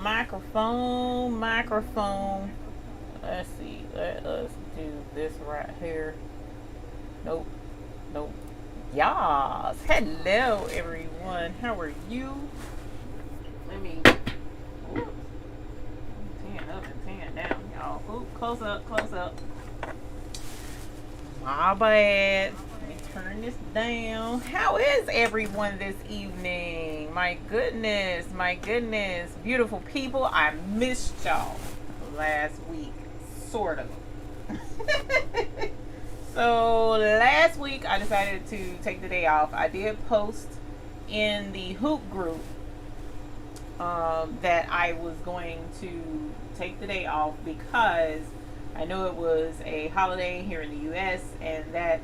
Microphone. Let's see. Let us do this right here. Nope. Nope. Yas. Hello, everyone. How are you? Let me tan up and tan down, y'all. Ooh, close up, close up. My bad. Let me turn this down. How is everyone this evening? My goodness, my goodness. Beautiful people. I missed y'all last week, sort of. So last week I decided to take the day off. I did post in the hoop group that I was going to take the day off because I know it was a holiday here in the US, and that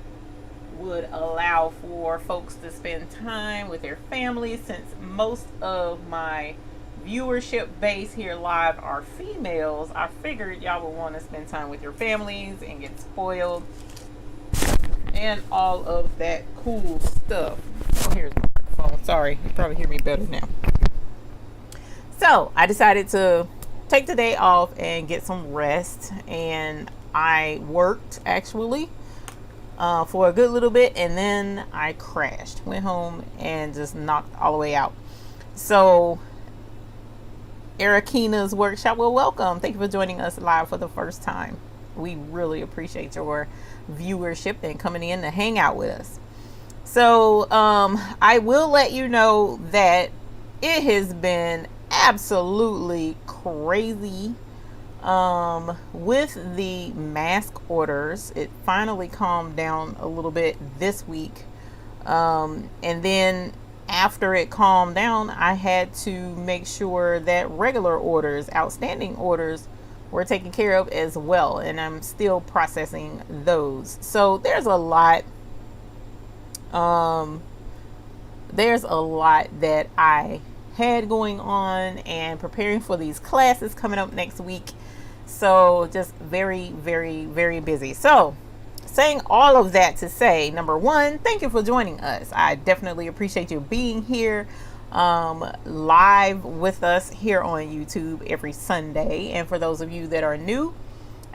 would allow for folks to spend time with their families. Since most of my viewership base here live are females, I figured y'all would want to spend time with your families and get spoiled and all of that cool stuff. Oh, here's my microphone. Sorry, you probably hear me better now. So I decided to take the day off and get some rest, and I worked actually for a good little bit, and then I crashed, went home and just knocked all the way out. So Erakina's workshop, well, welcome. Thank you for joining us live for the first time. We really appreciate your viewership and coming in to hang out with us. So I will let you know that it has been absolutely crazy with the mask orders. It finally calmed down a little bit this week, and then after it calmed down, I had to make sure that regular orders, outstanding orders, were taken care of as well, and I'm still processing those. So there's a lot that I had going on and preparing for these classes coming up next week. So just very, very, very busy. So saying all of that to say, number one, thank you for joining us. I definitely appreciate you being here live with us here on YouTube every Sunday. And for those of you that are new,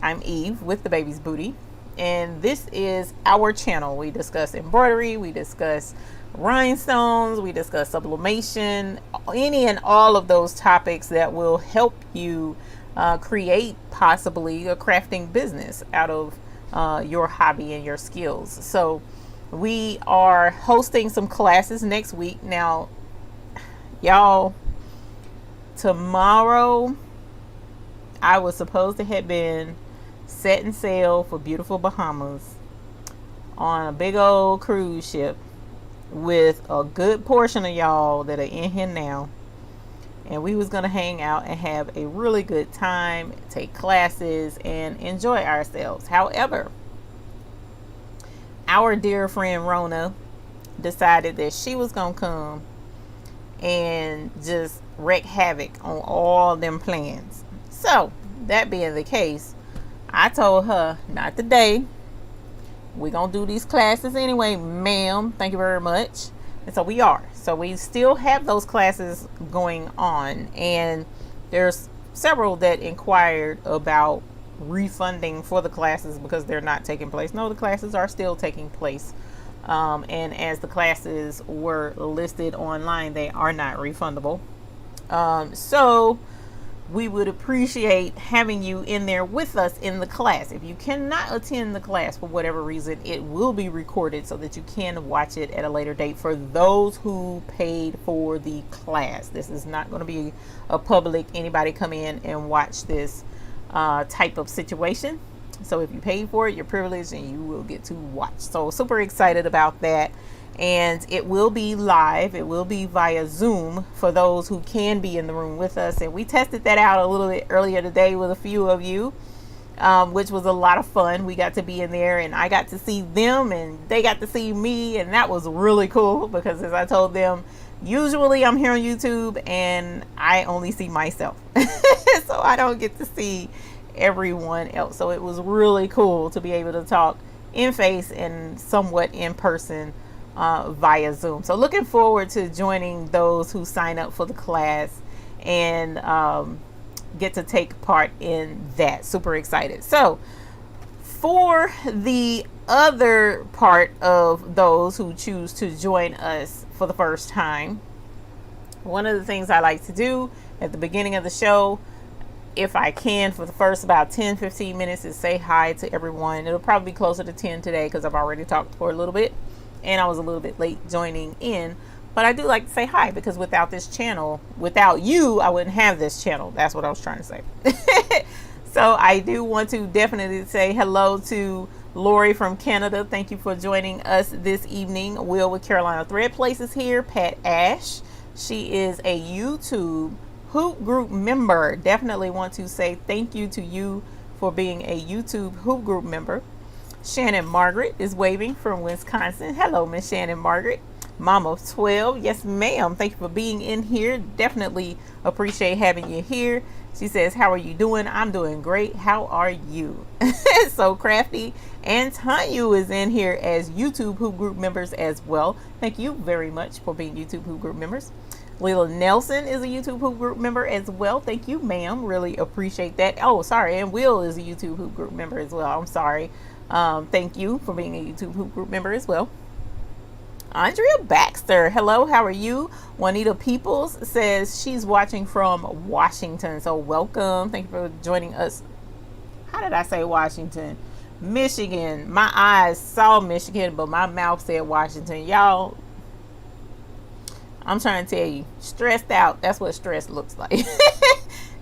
I'm Eve with the Baby's Booty, and this is our channel. We discuss embroidery, we discuss rhinestones, we discuss sublimation, any and all of those topics that will help you create possibly a crafting business out of your hobby and your skills. So we are hosting some classes next week. Now, y'all, tomorrow I was supposed to have been setting sail for beautiful Bahamas on a big old cruise ship with a good portion of y'all that are in here now, and we was gonna hang out and have a really good time, take classes and enjoy ourselves. However, our dear friend Rona decided that she was gonna come and just wreak havoc on all them plans. So that being the case, I told her, not today. We're gonna do these classes anyway, ma'am. Thank you very much. And so we are. So we still have those classes going on, and there's several that inquired about refunding for the classes because they're not taking place. No, the classes are still taking place. And as the classes were listed online, they are not refundable. So we would appreciate having you in there with us in the class. If you cannot attend the class for whatever reason, it will be recorded so that you can watch it at a later date for those who paid for the class. This is not going to be a public, anybody come in and watch this type of situation. So if you paid for it, you're privileged and you will get to watch. So super excited about that. And it will be live. It will be via Zoom for those who can be in the room with us. And we tested that out a little bit earlier today with a few of you, which was a lot of fun. We got to be in there and I got to see them and they got to see me. And that was really cool because, as I told them, usually I'm here on YouTube and I only see myself. So I don't get to see everyone else. So it was really cool to be able to talk in face and somewhat in person via Zoom. So looking forward to joining those who sign up for the class and get to take part in that. Super excited. So for the other part of those who choose to join us for the first time, one of the things I like to do at the beginning of the show, if I can, for the first about 10-15 minutes, is say hi to everyone. It'll probably be closer to 10 today because I've already talked for a little bit and I was a little bit late joining in. But I do like to say hi because without this channel, without you, I wouldn't have this channel. That's what I was trying to say. So I do want to definitely say hello to Lori from Canada. Thank you for joining us this evening. Will with Carolina Thread Places here. Pat Ash. She is a YouTube Hoop Group member. Definitely want to say thank you to you for being a YouTube Hoop Group member. Shannon Margaret is waving from Wisconsin. Hello, Miss Shannon Margaret. Mom of 12. Yes, ma'am. Thank you for being in here. Definitely appreciate having you here. She says, how are you doing? I'm doing great. How are you? So crafty. And Tanya is in here as YouTube Hoop Group members as well. Thank you very much for being YouTube Hoop Group members. Leila Nelson is a YouTube Hoop Group member as well. Thank you, ma'am. Really appreciate that. Oh, sorry. And Will is a YouTube Hoop Group member as well. I'm sorry. Thank you for being a YouTube Hoop Group member as well. Andrea Baxter, hello, how are you? Juanita Peoples says she's watching from Washington, so welcome. Thank you for joining us. How did I say Washington? Michigan. My eyes saw Michigan, but my mouth said Washington. Y'all, I'm trying to tell you, stressed out. That's what stress looks like.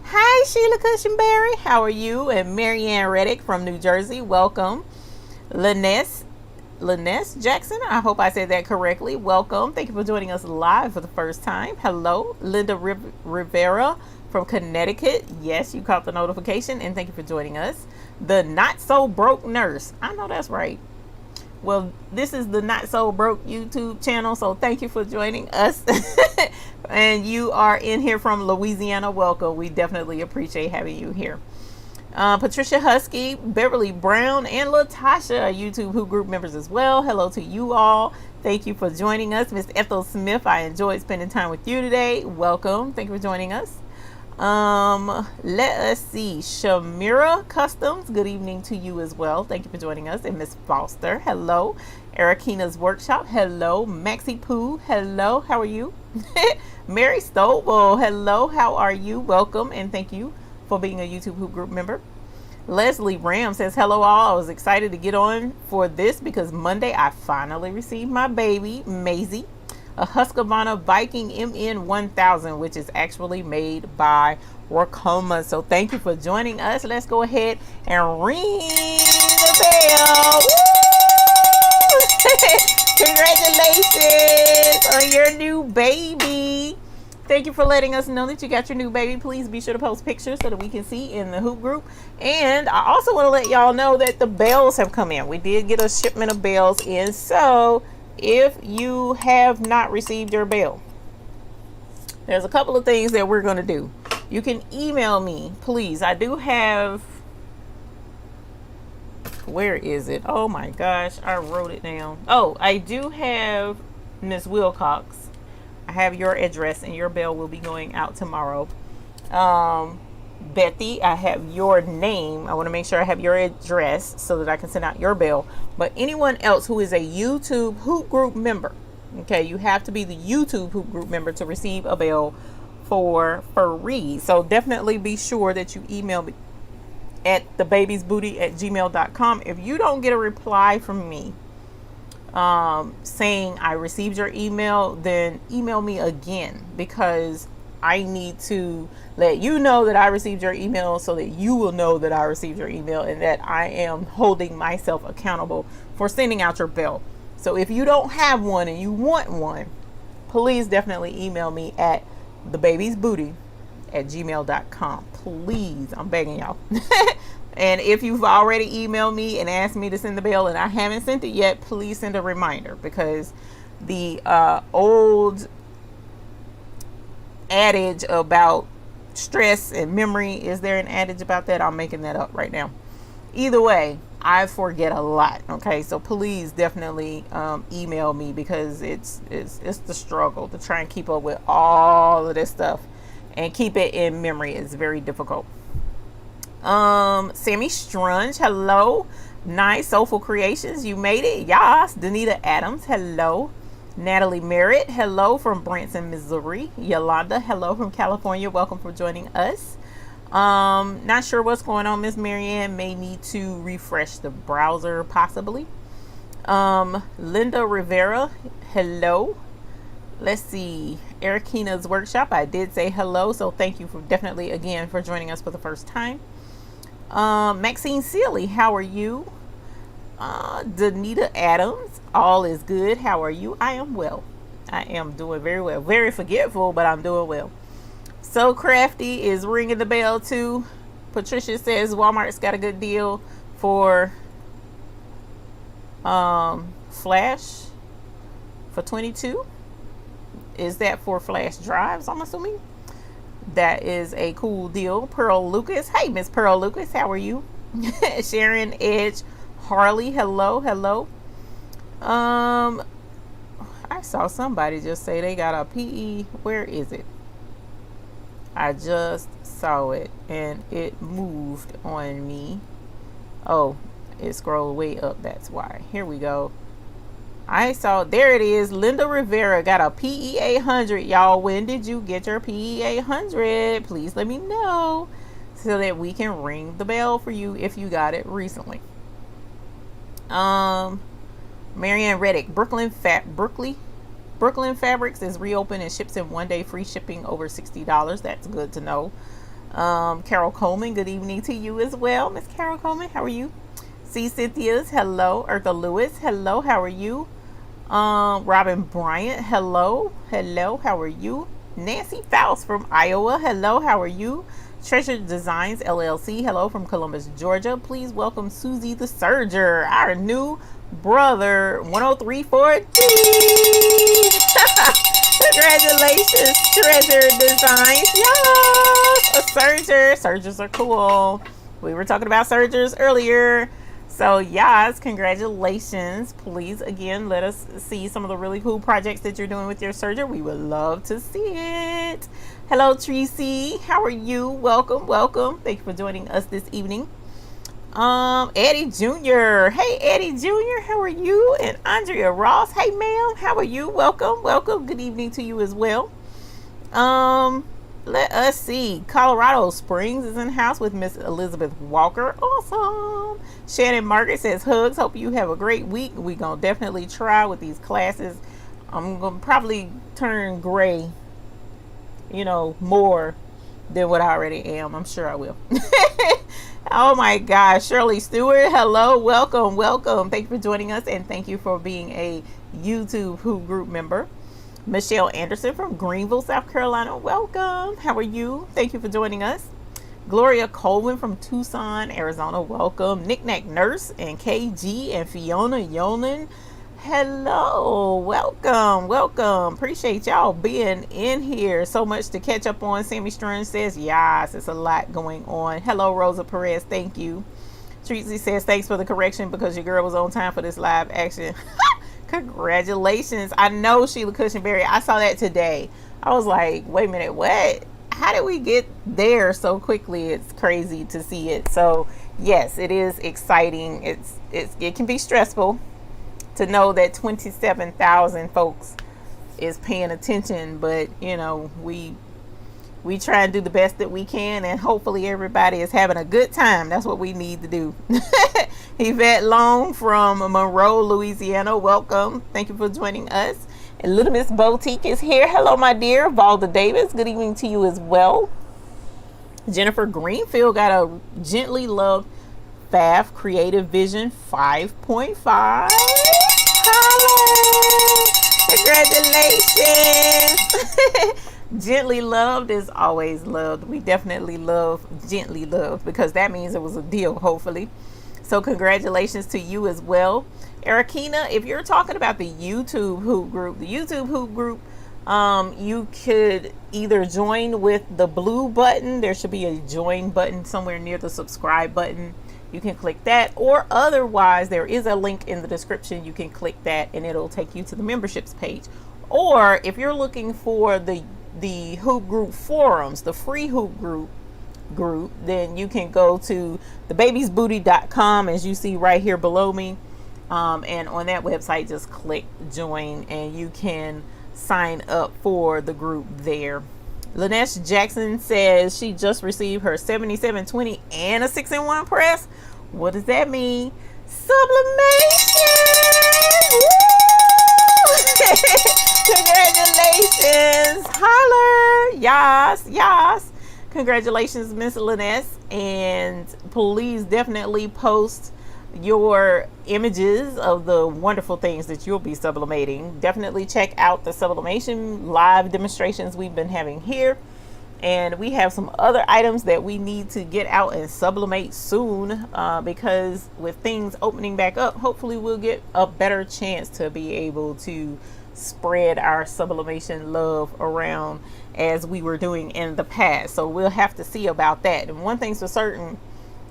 Hi, Sheila Cushenberry. How are you? And Marianne Reddick from New Jersey. Welcome. Lyness Jackson, I hope I said that correctly. Welcome. Thank you for joining us live for the first time. Hello. Linda Rivera from Connecticut. Yes, you caught the notification, and thank you for joining us. The Not So Broke Nurse. I know that's right. Well, this is the Not So Broke YouTube channel, so thank you for joining us. And you are in here from Louisiana. Welcome. We definitely appreciate having you here. Patricia Husky, Beverly Brown, and Latasha are YouTube Hoop Group members as well. Hello to you all. Thank you for joining us. Miss Ethel Smith, I enjoyed spending time with you today. Welcome. Thank you for joining us. Let us see. Shamira Customs, good evening to you as well. Thank you for joining us. And Miss Foster, hello. Ericina's Workshop, hello. Maxie Pooh, hello. How are you? Mary Stovall, hello. How are you? Welcome and thank you for being a YouTube Hoop Group member. Leslie Ram says, hello all. I was excited to get on for this because Monday I finally received my baby, Maisie, a Husqvarna Viking MN 1000, which is actually made by Rakoma. So thank you for joining us. Let's go ahead and ring the bell. Congratulations on your new baby. Thank you for letting us know that you got your new baby. Please be sure to post pictures so that we can see in the Hoop Group. And I also want to let y'all know that the bells have come in. We did get a shipment of bells in. So if you have not received your bell, there's a couple of things that we're going to do. You can email me, please. I do have, where is it? Oh my gosh, I wrote it down. Oh, I do have Miss Wilcox. I have your address and your bell will be going out tomorrow. Bethy, I have your name. I want to make sure I have your address so that I can send out your bell. But anyone else who is a YouTube Hoop Group member, okay, you have to be the YouTube Hoop Group member to receive a bell for free. So definitely be sure that you email me at thebabiesbooty@gmail.com. If you don't get a reply from me saying I received your email, then email me again, because I need to let you know that I received your email so that you will know that I received your email and that I am holding myself accountable for sending out your bell. So if you don't have one and you want one, please definitely email me at thebabiesbooty@gmail.com. Please, I'm begging y'all. And if you've already emailed me and asked me to send the bell and I haven't sent it yet, please send a reminder, because the old adage about stress and memory, is there an adage about that? I'm making that up right now. Either way, I forget a lot. Okay, so please definitely email me, because it's the struggle to try and keep up with all of this stuff. and keep it in memory. It's very difficult. Sammy Strunge, hello. Nice Soulful Creations, you made it. Yas. Danita Adams, hello. Natalie Merritt, hello from Branson, Missouri. Yolanda, hello from California. Welcome for joining us. Not sure what's going on, Miss Marianne. May need to refresh the browser, possibly. Linda Rivera, hello. Let's see. Ericina's Workshop, I did say hello, so thank you for definitely again for joining us for the first time. Maxine Sealy, how are you? Danita Adams, all is good. How are you? I am well. I am doing very well. Very forgetful, but I'm doing well. So Crafty is ringing the bell too. Patricia says Walmart's got a good deal for flash for 22. Is that for flash drives, I'm assuming? That is a cool deal. Pearl Lucas, hey Miss Pearl Lucas, how are you? Sharon Edge Harley, hello, hello. I saw somebody just say they got a PE. Where is it? I just saw it and it moved on me. Oh, it scrolled way up, that's why. Here we go. I saw, there it is. Linda Rivera got a PE 800. Y'all, when did you get your PE 800? Please let me know so that we can ring the bell for you if you got it recently. Marianne Reddick, Brooklyn Fabrics is reopened and ships in 1 day free shipping over $60. That's good to know. Carol Coleman, good evening to you as well. Miss Carol Coleman, how are you? C. Cynthia's, hello. Eartha Lewis, hello, how are you? Robin Bryant, hello. Hello, how are you? Nancy Faust from Iowa, hello, how are you? Treasure Designs LLC, hello from Columbus, Georgia. Please welcome Susie the Serger, our new brother, 1034D. Congratulations, Treasure Designs. Yes, a serger. Sergers are cool. We were talking about sergers earlier. So yes, congratulations. Please again let us see some of the really cool projects that you're doing with your serger. We would love to see it. Hello Tracy, how are you? Welcome, welcome. Thank you for joining us this evening. Eddie Jr. Hey Eddie Jr., how are you? And Andrea Ross, hey ma'am, how are you? Welcome, welcome. Good evening to you as well. Let us see. Colorado Springs is in the house with Miss Elizabeth Walker. Awesome. Shannon Margaret says hugs. Hope you have a great week. We're gonna definitely try with these classes. I'm gonna probably turn gray, you know, more than what I already am. I'm sure I will. Oh my gosh, Shirley Stewart, hello, welcome, welcome. Thank you for joining us and thank you for being a YouTube Who group member. Michelle Anderson from Greenville, South Carolina, welcome. How are you? Thank you for joining us. Gloria Colvin from Tucson, Arizona, welcome. Knick-Knack Nurse and KG and Fiona Yonan, hello, welcome, welcome. Appreciate y'all being in here. So much to catch up on. Sammy Stern says yes, it's a lot going on. Hello Rosa Perez, thank you. Treatsy says thanks for the correction because your girl was on time for this live action. Congratulations. I know Sheila Cushionberry, I saw that today. I was like, wait a minute, what? How did we get there so quickly? It's crazy to see it. So yes, it is exciting. It can be stressful to know that 27,000 folks is paying attention, but you know, we try and do the best that we can, and hopefully everybody is having a good time. That's what we need to do. Yvette Long from Monroe, Louisiana, welcome. Thank you for joining us. And Little Miss Boutique is here. Hello, my dear. Valda Davis, good evening to you as well. Jennifer Greenfield got a Gently Loved FAF Creative Vision 5.5. Congratulations. Gently Loved is always loved. We definitely love Gently Loved because that means it was a deal, hopefully. So congratulations to you as well. Ericina, if you're talking about the YouTube Hoop group, you could either join with the blue button. There should be a join button somewhere near the subscribe button. You can click that, or otherwise there is a link in the description. You can click that and it'll take you to the memberships page. Or if you're looking for the the hoop group forums, the free hoop group, then you can go to thebabiesbooty.com, as you see right here below me. And on that website, just click join and you can sign up for the group there. Lanesh Jackson says she just received her 7720 and a 6-in-1 press. What does that mean? Sublimation! Congratulations! Holler! Yas! Congratulations, Miss Lanesh. And please definitely post your images of the wonderful things that you'll be sublimating. Definitely check out the sublimation live demonstrations we've been having here, and we have some other items that we need to get out and sublimate soon, because with things opening back up, hopefully we'll get a better chance to be able to spread our sublimation love around as we were doing in the past. So we'll have to see about that. And one thing's for certain,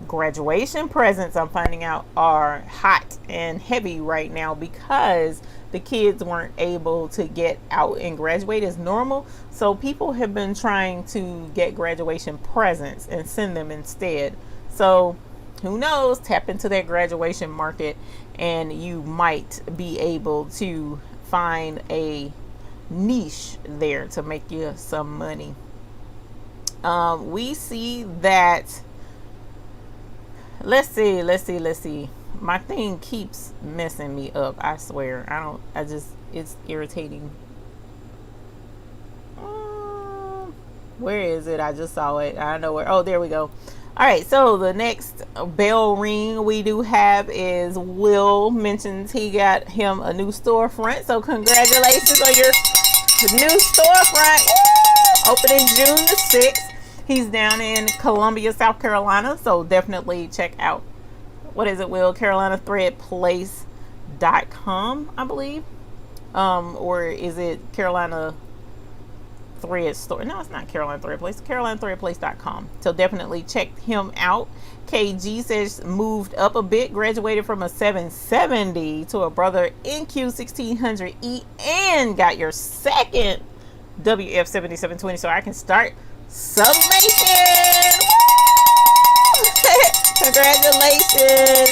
graduation presents, I'm finding out, are hot and heavy right now because the kids weren't able to get out and graduate as normal. So people have been trying to get graduation presents and send them instead. So who knows, tap into that graduation market and you might be able to find a niche there to make you some money. We see that, let's see. My thing keeps messing me up. I swear. It's irritating. Where is it? I just saw it. I know where. Oh, there we go. All right. So the next bell ring we do have is Will mentions he got him a new storefront. So congratulations on your new storefront. Opening June the 6th. He's down in Columbia, South Carolina, so definitely check out, what is it, Will? CarolinaThreadPlace.com, I believe. Or is it Carolina Thread Store? No, it's not Carolina Thread Place. CarolinaThreadPlace.com. So definitely check him out. KG says moved up a bit, graduated from a 770 to a brother NQ 1600E, and got your second WF 7720, so I can start sublimation. Congratulations,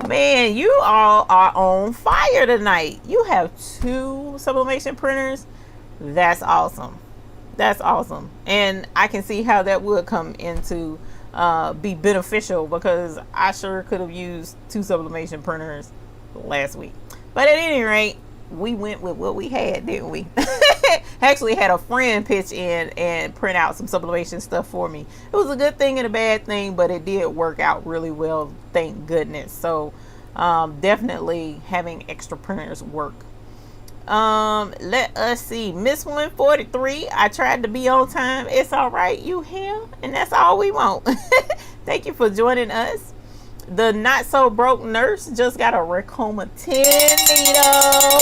man, you all are on fire tonight. You have 2 sublimation printers. That's awesome. And I can see how that would come into be beneficial, because I sure could have used 2 sublimation printers last week. But at any rate, we went with what we had, didn't we? Actually had a friend pitch in and print out some sublimation stuff for me. It was a good thing and a bad thing, but it did work out really well, thank goodness. So definitely having extra printers work. Let us see. Miss 143, I tried to be on time. It's all right, you here, and that's all we want. Thank you for joining us. The not so broke nurse just got a Ricoma 10 needle.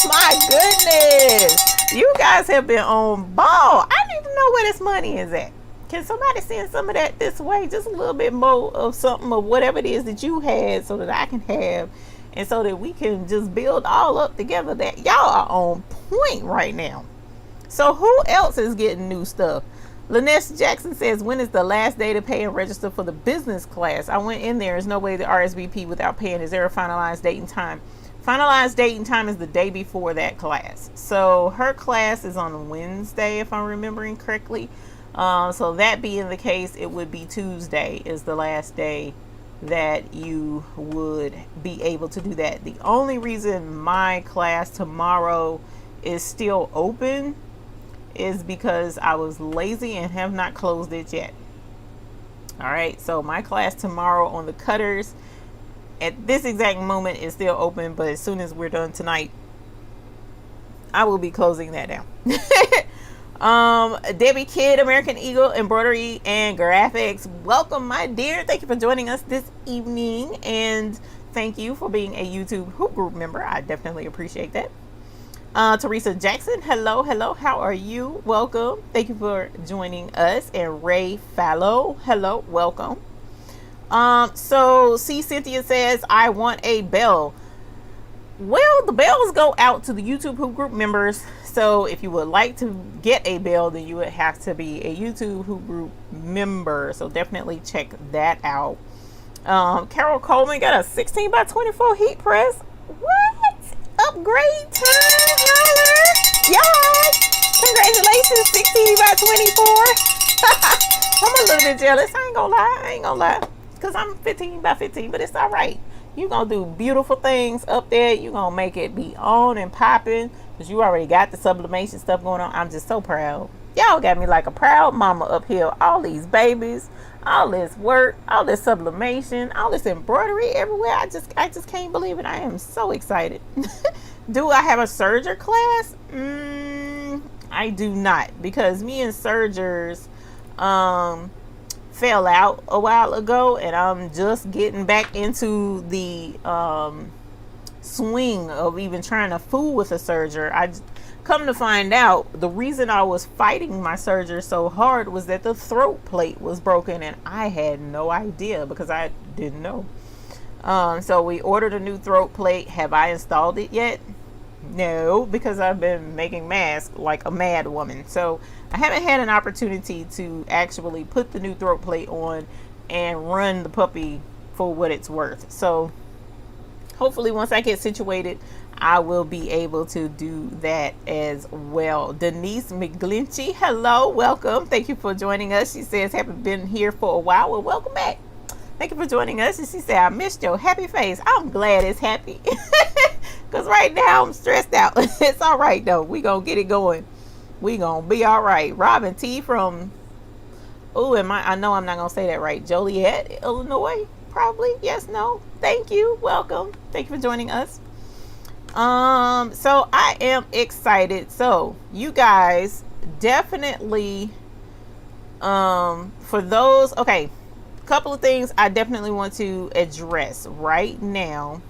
My goodness, you guys have been on ball. I need to know where this money is at. Can somebody send some of that this way? Just a little bit more of something of whatever it is that you had, so that I can have, and so that we can just build all up together. That y'all are on point right now. So who else is getting new stuff? Lanesh Jackson says, when is the last day to pay and register for the business class? I went in there. There's no way to RSVP without paying. Is there a finalized date and time? Finalized date and time is the day before that class. So her class is on Wednesday, if I'm remembering correctly. So that being the case, it would be Tuesday is the last day that you would be able to do that. The only reason my class tomorrow is still open is because I was lazy and have not closed it yet. All right, so my class tomorrow on the cutters at this exact moment is still open, but as soon as we're done tonight, I will be closing that down. Debbie Kidd, American Eagle Embroidery and Graphics, welcome, my dear. Thank you for joining us this evening, and thank you for being a YouTube Hoop Group member. I definitely appreciate that. Teresa Jackson, hello, how are you? Welcome. Thank you for joining us. And Ray Fallow, hello, welcome. So C Cynthia says, I want a bell. Well, the bells go out to the YouTube Hoop Group members So if you would like to get a bell, then you would have to be a YouTube Hoop Group member. So definitely check that out. Carol Coleman got a 16 by 24 heat press. What? Upgrade time, holler. Yes. Congratulations, 16 by 24. I'm a little bit jealous. I ain't gonna lie. Because I'm 15 by 15, but it's all right. You're going to do beautiful things up there. You're going to make it be on and popping. Because you already got the sublimation stuff going on. I'm just so proud. Y'all got me like a proud mama up here. All these babies, all this work, all this sublimation, all this embroidery everywhere. I just can't believe it. I am so excited. Do I have a serger class? I do not. Because me and sergers fell out a while ago, and I'm just getting back into the swing of even trying to fool with a serger. I come to find out the reason I was fighting my serger so hard was that the throat plate was broken, and I had no idea because I didn't know. So we ordered a new throat plate. Have I installed it yet? No, because I've been making masks like a mad woman. So I haven't had an opportunity to actually put the new throat plate on and run the puppy for what it's worth. So hopefully once I get situated, I will be able to do that as well. Denise McGlinchey, hello, welcome. Thank you for joining us. She says, haven't been here for a while. Well, welcome back. Thank you for joining us. And she said, I missed your happy face. I'm glad it's happy. Because right now I'm stressed out. It's all right, though. We going to get it going. We going to be all right. Robin T from, I know I'm not going to say that right. Joliet, Illinois, probably. Yes, no. Thank you. Welcome. Thank you for joining us. So I am excited. So you guys definitely, for those, okay, couple of things I definitely want to address right now.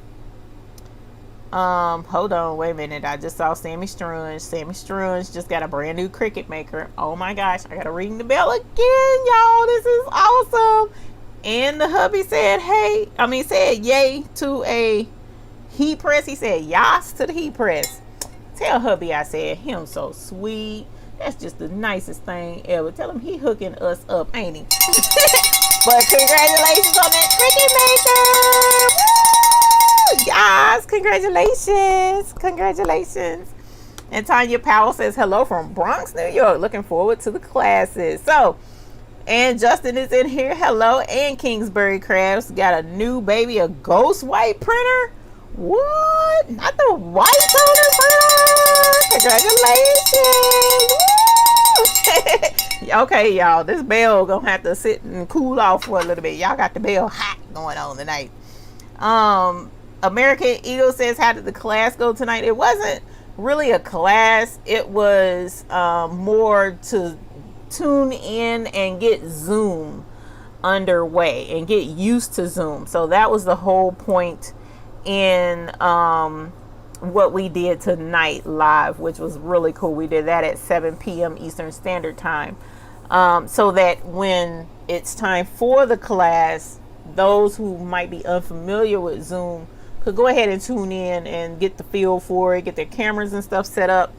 Hold on, wait a minute. I just saw Sammy Strunge. Sammy Strunge just got a brand new Cricut maker. Oh my gosh, I gotta ring the bell again, y'all. This is awesome. And the hubby said, said yay to a heat press. He said yas to the heat press. Tell hubby I said him so sweet. That's just the nicest thing ever. Tell him he hooking us up, ain't he? But congratulations on that Cricut maker. Woo! Yes, congratulations. Congratulations. And Tanya Powell says hello from Bronx, New York. Looking forward to the classes. So, and Justin is in here. Hello. And Kingsbury Crafts got a new baby, a ghost white printer. What? Not the white toner printer. Congratulations. Okay, y'all, this bell gonna have to sit and cool off for a little bit. Y'all got the bell hot going on tonight. American Eagle says, how did the class go tonight? It wasn't really a class. It was more to tune in and get Zoom underway and get used to Zoom. So that was the whole point in what we did tonight live, which was really cool. We did that at 7 p.m. Eastern Standard Time, so that when it's time for the class, those who might be unfamiliar with Zoom could go ahead and tune in and get the feel for it, get their cameras and stuff set up.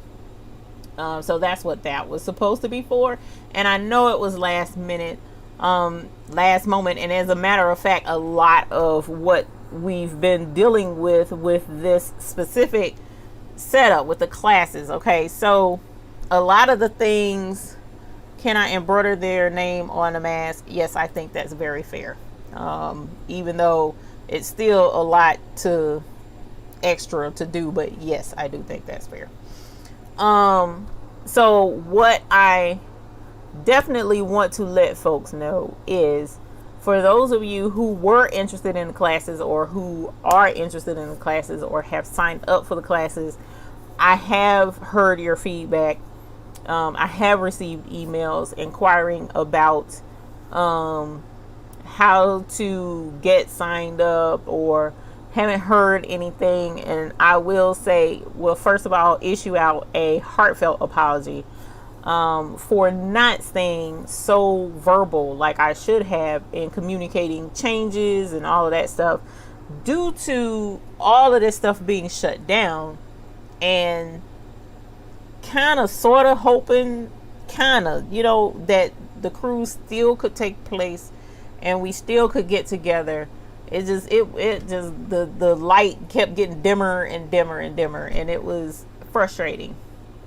So that's what that was supposed to be for. And I know it was last minute, last moment, and as a matter of fact, a lot of what we've been dealing with this specific setup with the classes. Okay, so a lot of the things, can I embroider their name on a mask? Yes, I think that's very fair. Even though it's still a lot extra to do, but yes, I do think that's fair. So what I definitely want to let folks know is, for those of you who were interested in the classes or who are interested in the classes or have signed up for the classes, I have heard your feedback. I have received emails inquiring about how to get signed up, or haven't heard anything. And I will say, well, first of all, issue out a heartfelt apology for not staying so verbal like I should have in communicating changes and all of that stuff, due to all of this stuff being shut down. And kind of sort of hoping, kind of, you know, that the cruise still could take place and we still could get together. It just the light kept getting dimmer and dimmer and dimmer, and it was frustrating.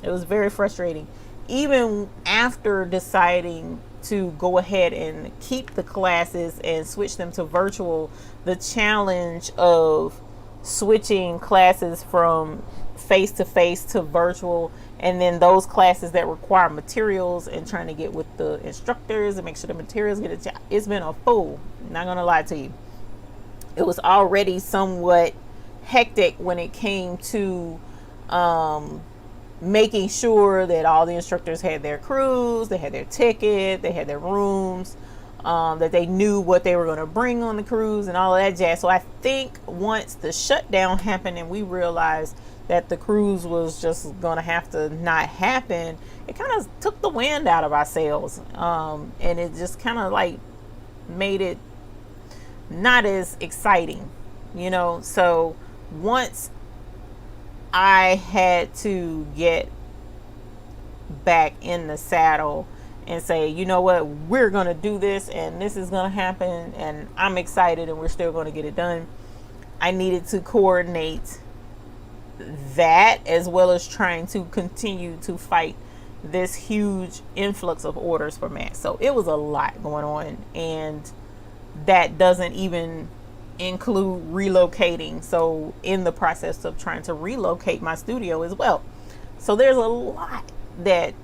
It was very frustrating. Even after deciding to go ahead and keep the classes and switch them to virtual, the challenge of switching classes from face to face to virtual, and then those classes that require materials and trying to get with the instructors and make sure the materials get it, it's been a fool. Not gonna lie to you. It was already somewhat hectic when it came to making sure that all the instructors had their crews, they had their ticket, they had their rooms, that they knew what they were going to bring on the cruise and all of that jazz. So I think once the shutdown happened and we realized that the cruise was just going to have to not happen, it kind of took the wind out of our sails, and it just kind of like made it not as exciting, you know. So once I had to get back in the saddle and say, you know what, we're going to do this and this is going to happen and I'm excited and we're still going to get it done, I needed to coordinate that as well as trying to continue to fight this huge influx of orders for mats. So it was a lot going on, and that doesn't even include relocating. So in the process of trying to relocate my studio as well. So there's a lot that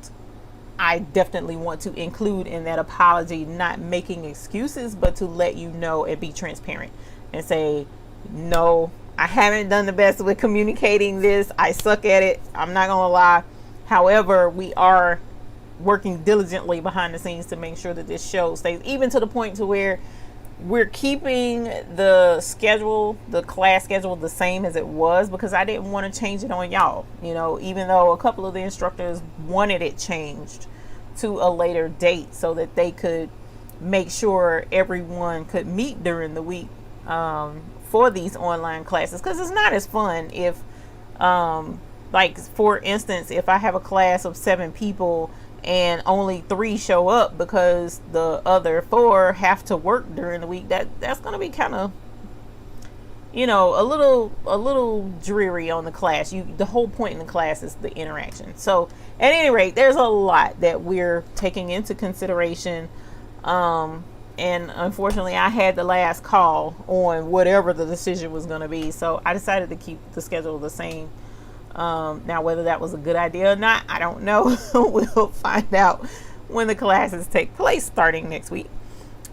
I definitely want to include in that apology, not making excuses, but to let you know and be transparent and say, no, I haven't done the best with communicating this. I suck at it. I'm not going to lie. However, we are working diligently behind the scenes to make sure that this show stays, even to the point to where we're keeping the schedule, the class schedule, the same as it was, because I didn't want to change it on y'all, you know, even though a couple of the instructors wanted it changed to a later date so that they could make sure everyone could meet during the week for these online classes, because it's not as fun if like, for instance, if I have a class of 7 people and only 3 show up because the other 4 have to work during the week, that's going to be kind of, you know, a little dreary on the class. The whole point in the class is the interaction. So at any rate, there's a lot that we're taking into consideration, and unfortunately I had the last call on whatever the decision was going to be, so I decided to keep the schedule the same. Now, whether that was a good idea or not, I don't know. We'll find out when the classes take place starting next week.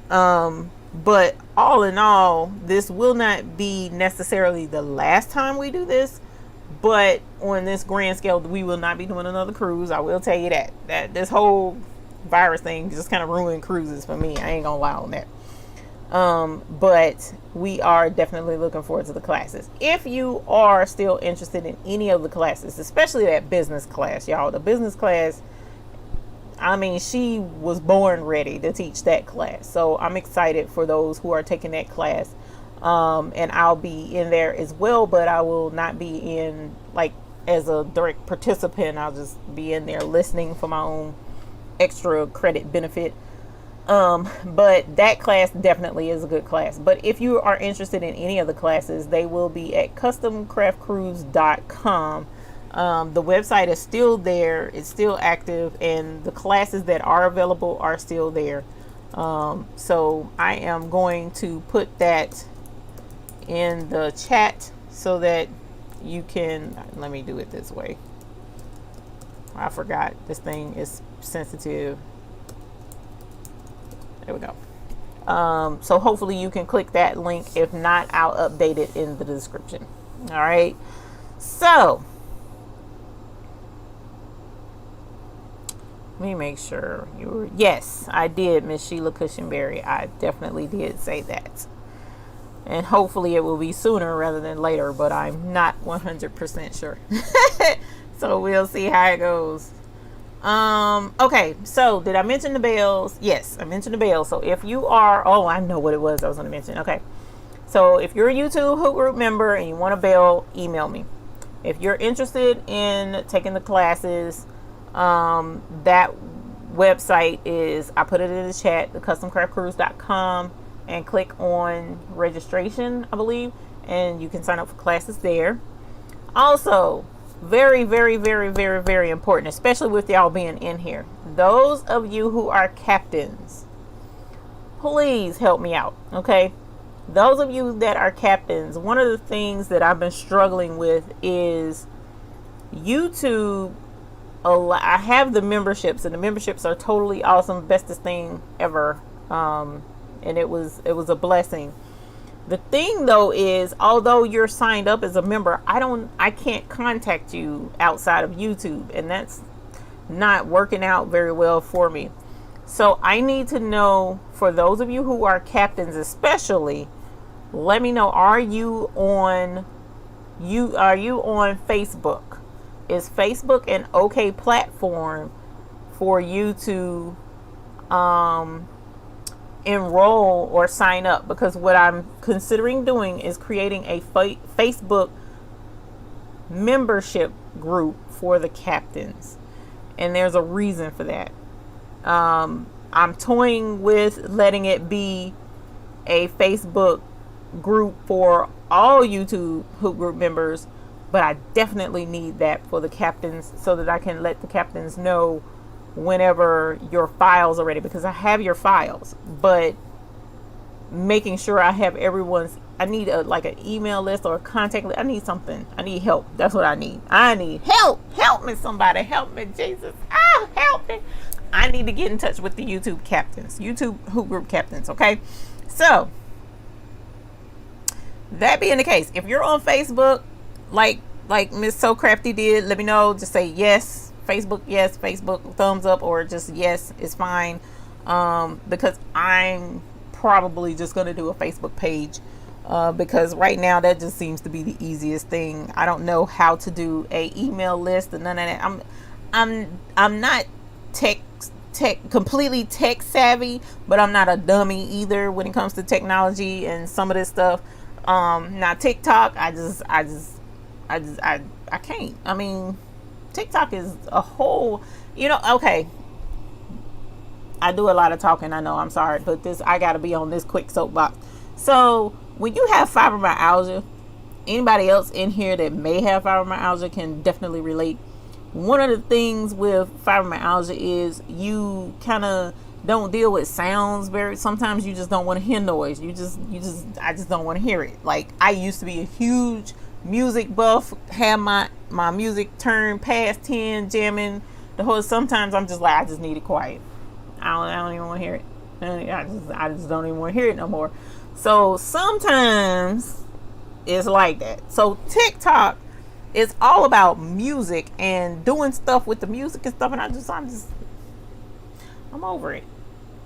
But all in all, this will not be necessarily the last time we do this, but on this grand scale, we will not be doing another cruise. I will tell you that this whole virus thing just kind of ruined cruises for me. I ain't gonna lie on that. But we are definitely looking forward to the classes. If you are still interested in any of the classes, especially that business class, y'all, the business class, I mean, she was born ready to teach that class. So I'm excited for those who are taking that class. And I'll be in there as well, but I will not be in like as a direct participant. I'll just be in there listening for my own extra credit benefit. But that class definitely is a good class. But if you are interested in any of the classes, they will be at customcraftcruise.com. The website is still there. It's still active, and the classes that are available are still there. So I am going to put that in the chat so that you can, let me do it this way. I forgot this thing is sensitive. There we go. So hopefully you can click that link. If not, I'll update it in the description. All right. So let me make sure you were, yes, I did, Miss Sheila Cushionberry. I definitely did say that. And hopefully it will be sooner rather than later, but I'm not 100% sure. So we'll see how it goes. Okay, so did I mention the bells? Yes, I mentioned the bells. So if you are, oh, I know what it was I was going to mention. Okay, so if you're a YouTube Hoop Group member and you want a bell, email me. If you're interested in taking the classes, that website is, I put it in the chat, thecustomcraftcruise.com, and click on registration, I believe, and you can sign up for classes there. Also, very, very, very, very, very important, especially with y'all being in here, those of you who are captains, please help me out, okay? Those of you that are captains, one of the things that I've been struggling with is YouTube. I have the memberships, and the memberships are totally awesome, bestest thing ever, and it was a blessing. The thing though is, although you're signed up as a member, I can't contact you outside of YouTube, and that's not working out very well for me. So I need to know, for those of you who are captains especially, let me know, are you on Facebook? Is Facebook an okay platform for you to enroll or sign up? Because what I'm considering doing is creating a Facebook membership group for the captains, and there's a reason for that. I'm toying with letting it be a Facebook group for all YouTube Hoop Group members, but I definitely need that for the captains, so that I can let the captains know whenever your files are ready, because I have your files, but making sure I have everyone's, I need like an email list or a contact list. I need something. I need help. That's what I need. I need help. Help me, somebody. Help me, Jesus. Help me. I need to get in touch with the YouTube captains, YouTube Hoop Group captains. Okay. So that being the case, if you're on Facebook, like Miss So Crafty did, let me know. Just say yes, Facebook, yes, Facebook, thumbs up, or just yes, it's fine. Because I'm probably just going to do a Facebook page, because right now that just seems to be the easiest thing. I don't know how to do a email list and none of that. I'm not completely tech savvy, but I'm not a dummy either when it comes to technology and some of this stuff. Now TikTok, I can't. I mean, TikTok is a whole, okay. I do a lot of talking, I know, I'm sorry, but I gotta be on this quick soapbox. So when you have fibromyalgia, anybody else in here that may have fibromyalgia can definitely relate. One of the things with fibromyalgia is you kind of don't deal with sounds sometimes you just don't want to hear noise. I just don't want to hear it. Like, I used to be a huge music buff, have my music turned past 10, jamming the whole. Sometimes I'm just like, I just need it quiet. I don't even want to hear it. I just don't even want to hear it no more. So sometimes it's like that. So TikTok is all about music and doing stuff with the music and stuff, and I'm over it.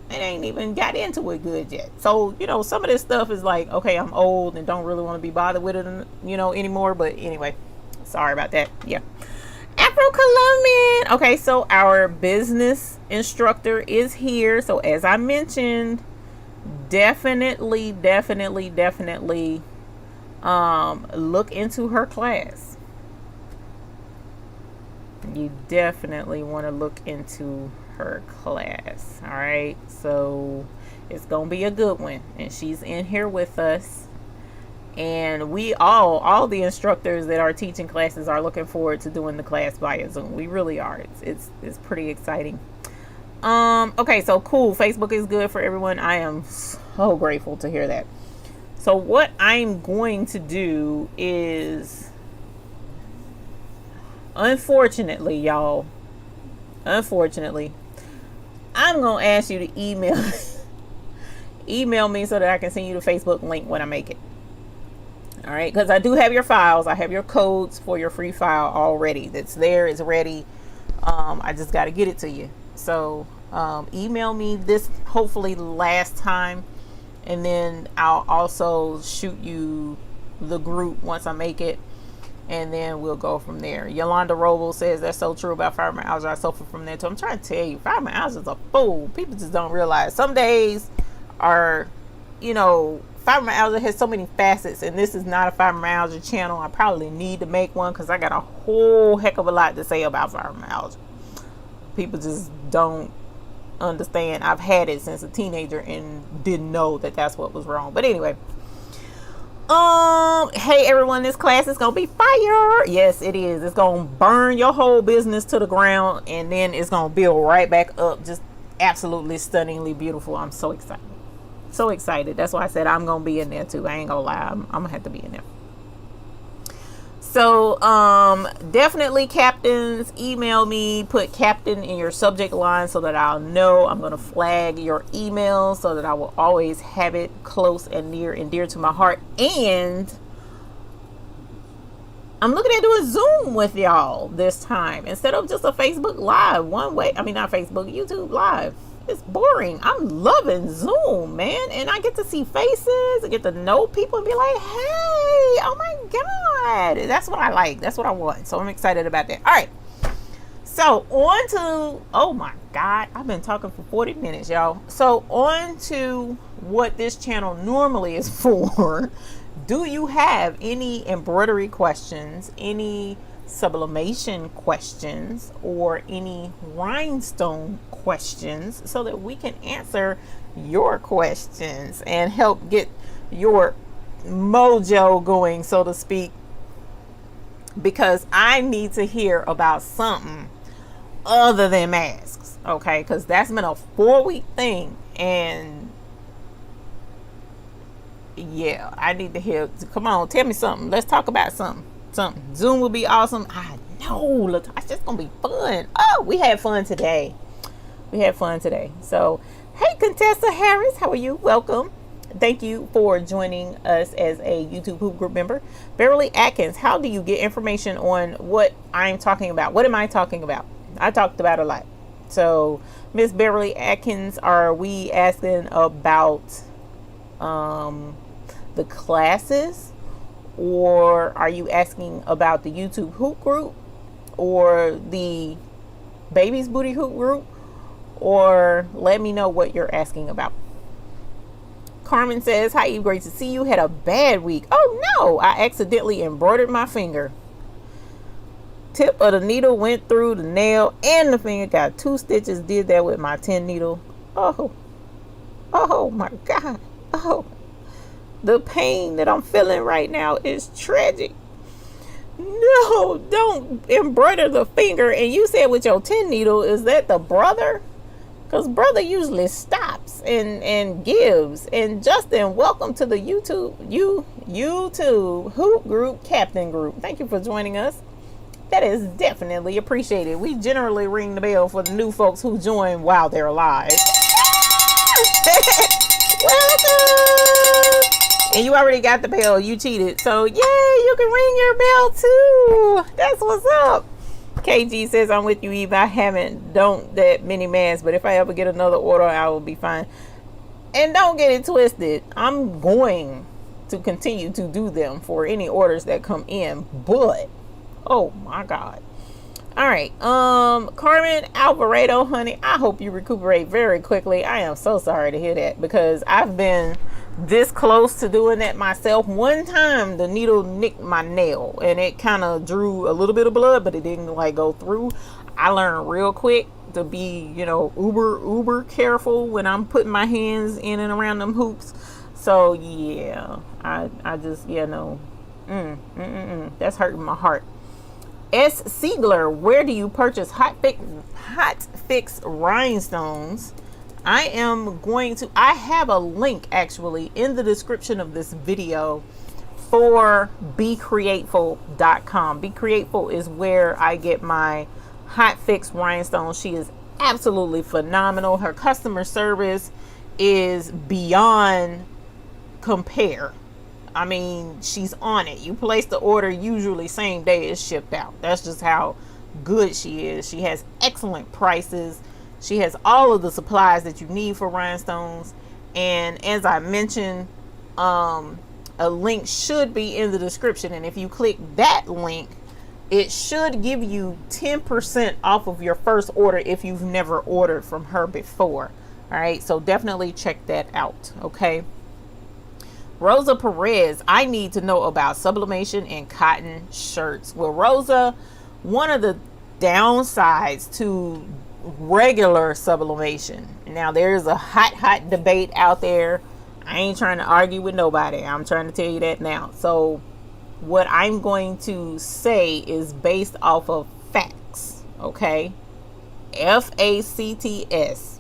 It ain't even got into it good yet. So, some of this stuff is like, okay, I'm old and don't really want to be bothered with it, anymore. But anyway, sorry about that. Yeah. Afro-Colombian. Okay, so our business instructor is here. So as I mentioned, definitely look into her class. You definitely want to look into her class. All right, so it's gonna be a good one, and she's in here with us, and we all the instructors that are teaching classes are looking forward to doing the class via Zoom. We really are. It's pretty exciting. Okay, so cool. Facebook is good for everyone. I am so grateful to hear that. So what I'm going to do is, unfortunately, y'all, I'm gonna ask you to email me so that I can send you the Facebook link when I make it. All right, because I do have your files. I have your codes for your free file already. That's there. It's ready. I just got to get it to you. So email me this, hopefully last time, and then I'll also shoot you the group once I make it, and then we'll go from there. Yolanda Roble says that's so true about fibromyalgia. I suffer from that too. I'm trying to tell you, fibromyalgia is a fool. People just don't realize. Some days are, fibromyalgia has so many facets, and this is not a fibromyalgia channel. I probably need to make one because I got a whole heck of a lot to say about fibromyalgia. People just don't understand. I've had it since a teenager and didn't know that that's what was wrong. But anyway, hey everyone, this class is gonna be fire. Yes, it is. It's gonna burn your whole business to the ground, and then it's gonna build right back up. Just absolutely stunningly beautiful. I'm so excited. So excited. That's why I said I'm gonna be in there too. I ain't gonna lie. I'm gonna have to be in there. So definitely, captains, email me, put captain in your subject line so that I'll know. I'm going to flag your email so that I will always have it close and near and dear to my heart. And I'm looking at doing Zoom with y'all this time instead of just a Facebook Live one way. I mean, not Facebook, YouTube Live. It's boring. I'm loving Zoom, man. And I get to see faces. I get to know people and be like, hey, oh my God. That's what I like. That's what I want. So I'm excited about that. All right. So on to, oh my God, I've been talking for 40 minutes, y'all. So on to what this channel normally is for. Do you have any embroidery questions, any sublimation questions, or any rhinestone questions so that we can answer your questions and help get your mojo going, so to speak, because I need to hear about something other than masks, okay? Because that's been a 4-week thing, and yeah, I need to hear. Come on, tell me something. Let's talk about something. Zoom will be awesome. I know, it's just gonna be fun. Oh, we had fun today. So hey, Contessa Harris, how are you? Welcome. Thank you for joining us as a YouTube Hoop Group member. Beverly Atkins, how do you get information on what I'm talking about? What am I talking about? I talked about a lot. So Miss Beverly Atkins, are we asking about the classes, or are you asking about the YouTube Hoop Group, or the Baby's Booty Hoop Group, or let me know what you're asking about. Carmen says, hi Eve, great to see you. Had a bad week. Oh no, I accidentally embroidered my finger. Tip of the needle went through the nail and the finger. Got 2 stitches. Did that with my 10 needle. Oh my God. Oh, the pain that I'm feeling right now is tragic. No, don't embroider the finger. And you said with your 10 needle, is that the brother? Because brother usually stops and gives. And Justin, welcome to the YouTube Hoop Group Captain Group. Thank you for joining us. That is definitely appreciated. We generally ring the bell for the new folks who join while they're alive. Welcome. And you already got the bell. You cheated. So yay, you can ring your bell too. That's what's up. KG says, I'm with you, Eve. I haven't done that many masks, but if I ever get another order, I will be fine. And don't get it twisted. I'm going to continue to do them for any orders that come in, but oh my God. All right. Carmen Alvarado, honey, I hope you recuperate very quickly. I am so sorry to hear that, because I've been this close to doing that myself. One time the needle nicked my nail and it kind of drew a little bit of blood, but it didn't like go through. I learned real quick to be, uber careful when I'm putting my hands in and around them hoops. So yeah, I just, that's hurting my heart. S. Siegler, where do you purchase hot fix rhinestones? I have a link actually in the description of this video for BeCreateful.com. BeCreateful is where I get my hot fix rhinestones. She is absolutely phenomenal. Her customer service is beyond compare. I mean, she's on it. You place the order, usually same day it's shipped out. That's just how good she is. She has excellent prices. She has all of the supplies that you need for rhinestones. And as I mentioned, a link should be in the description. And if you click that link, it should give you 10% off of your first order if you've never ordered from her before. All right, so definitely check that out. Okay. Rosa Perez, I need to know about sublimation and cotton shirts. Well, Rosa, one of the downsides to regular sublimation. Now, there's a hot debate out there. I ain't trying to argue with nobody. I'm trying to tell you that now. So what I'm going to say is based off of facts, okay? FACTS.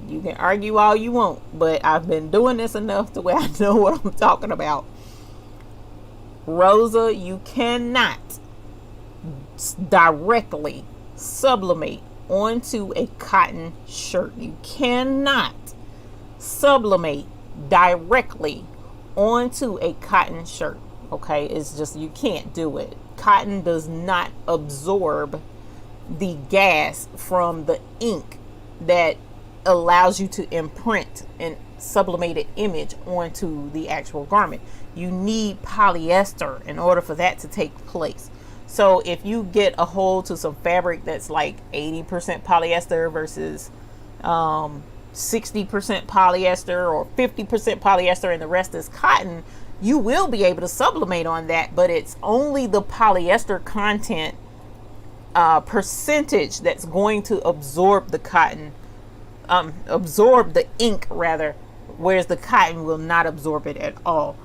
You can argue all you want, but I've been doing this enough to where I know what I'm talking about. Rosa, you cannot directly sublimate onto a cotton shirt. You cannot sublimate directly onto a cotton shirt. Okay, it's just, you can't do it. Cotton does not absorb the gas from the ink that allows you to imprint an sublimated image onto the actual garment. You need polyester in order for that to take place. So if you get a hold to some fabric that's like 80% polyester versus 60% polyester or 50% polyester and the rest is cotton, you will be able to sublimate on that, but it's only the polyester content percentage that's going to absorb the cotton, absorb the ink rather, whereas the cotton will not absorb it at all.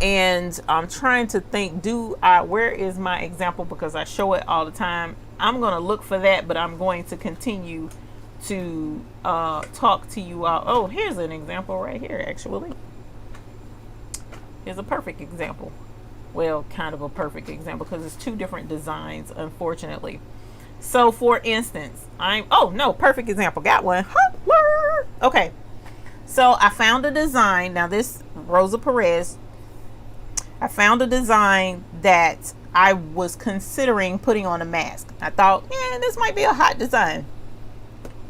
And I'm trying to think, where is my example, because I show it all the time. I'm going to look for that, but I'm going to continue to talk to you all. Oh, here's an example right here, actually. Here's a perfect example. Well, kind of a perfect example, because it's two different designs, unfortunately. So for instance, perfect example. Got one. Okay. So I found a design. Now this Rosa Perez, I found a design that I was considering putting on a mask. I thought, this might be a hot design.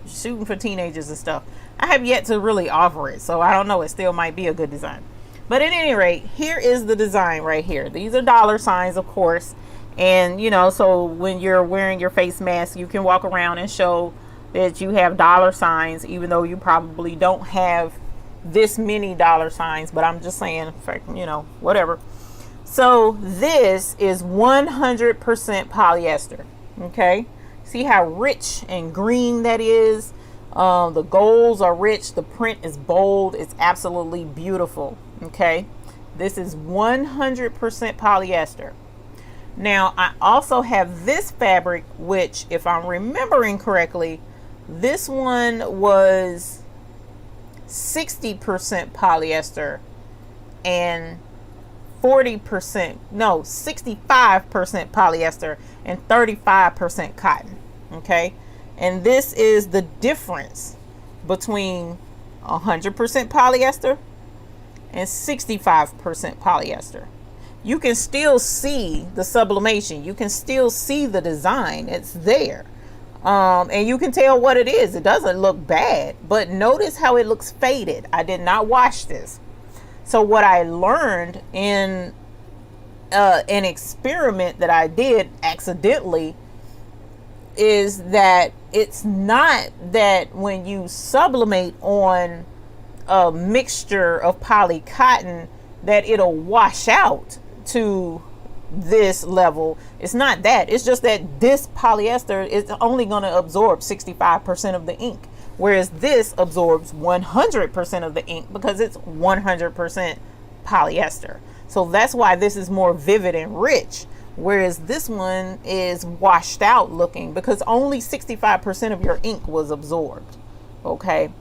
Shooting for teenagers and stuff. I have yet to really offer it, so I don't know. It still might be a good design. But at any rate, here is the design right here. These are dollar signs, of course. And, so when you're wearing your face mask, you can walk around and show that you have dollar signs, even though you probably don't have this many dollar signs. But I'm just saying, whatever. So this is 100% polyester. Okay. See how rich and green that is? The golds are rich. The print is bold. It's absolutely beautiful. Okay. This is 100% polyester. Now, I also have this fabric, which, if I'm remembering correctly, this one was 60% polyester and 65% polyester and 35% cotton. Okay. And this is the difference between 100% polyester and 65% polyester. You can still see the sublimation. You can still see the design. It's there. And you can tell what it is. It doesn't look bad, but notice how it looks faded. I did not wash this. So what I learned in an experiment that I did accidentally is that it's not that when you sublimate on a mixture of poly cotton that it'll wash out to this level. It's not that. It's just that this polyester is only going to absorb 65% of the ink, whereas this absorbs 100% of the ink because it's 100% polyester. So that's why this is more vivid and rich, whereas this one is washed out looking because only 65% of your ink was absorbed. Okay.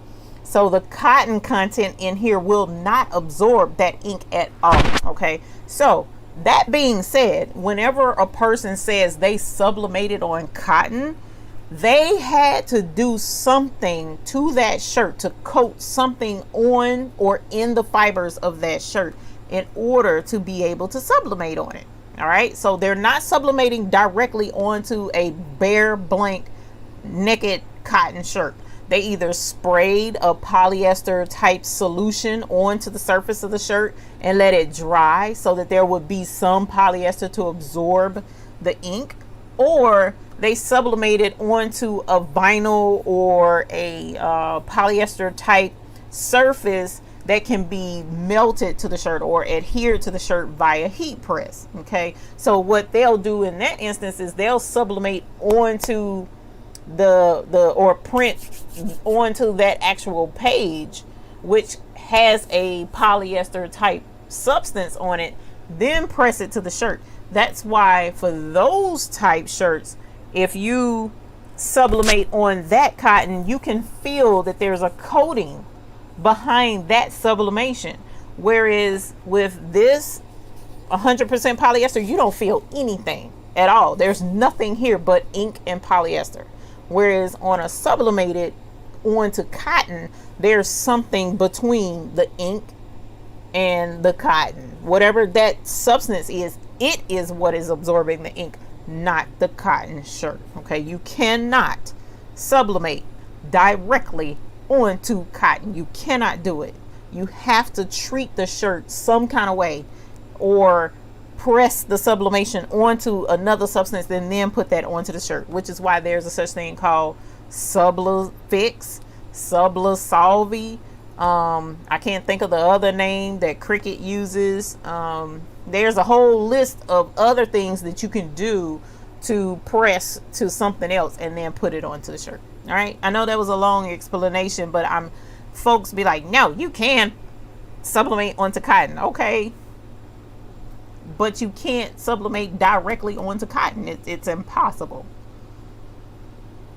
So the cotton content in here will not absorb that ink at all. Okay. So that being said, whenever a person says they sublimated on cotton, they had to do something to that shirt to coat something on or in the fibers of that shirt in order to be able to sublimate on it. All right. So they're not sublimating directly onto a bare, blank, naked cotton shirt. They either sprayed a polyester type solution onto the surface of the shirt and let it dry so that there would be some polyester to absorb the ink, or they sublimated onto a vinyl or a polyester type surface that can be melted to the shirt or adhered to the shirt via heat press. Okay, so what they'll do in that instance is they'll sublimate onto the or print onto that actual page, which has a polyester type substance on it, then press it to the shirt. That's why for those type shirts, if you sublimate on that cotton, you can feel that there's a coating behind that sublimation. Whereas with this 100% polyester, you don't feel anything at all. There's nothing here but ink and polyester. Whereas on a sublimated onto cotton, there's something between the ink and the cotton. Whatever that substance is, it is what is absorbing the ink, not the cotton shirt. Okay, you cannot sublimate directly onto cotton. You cannot do it. You have to treat the shirt some kind of way, or press the sublimation onto another substance and then put that onto the shirt, which is why there's a such thing called Sublifix, Sublisolvi. I can't think of the other name that Cricut uses. There's a whole list of other things that you can do to press to something else and then put it onto the shirt. All right, I know that was a long explanation, but folks be like, no, you can sublimate onto cotton. Okay, but you can't sublimate directly onto cotton. It's impossible.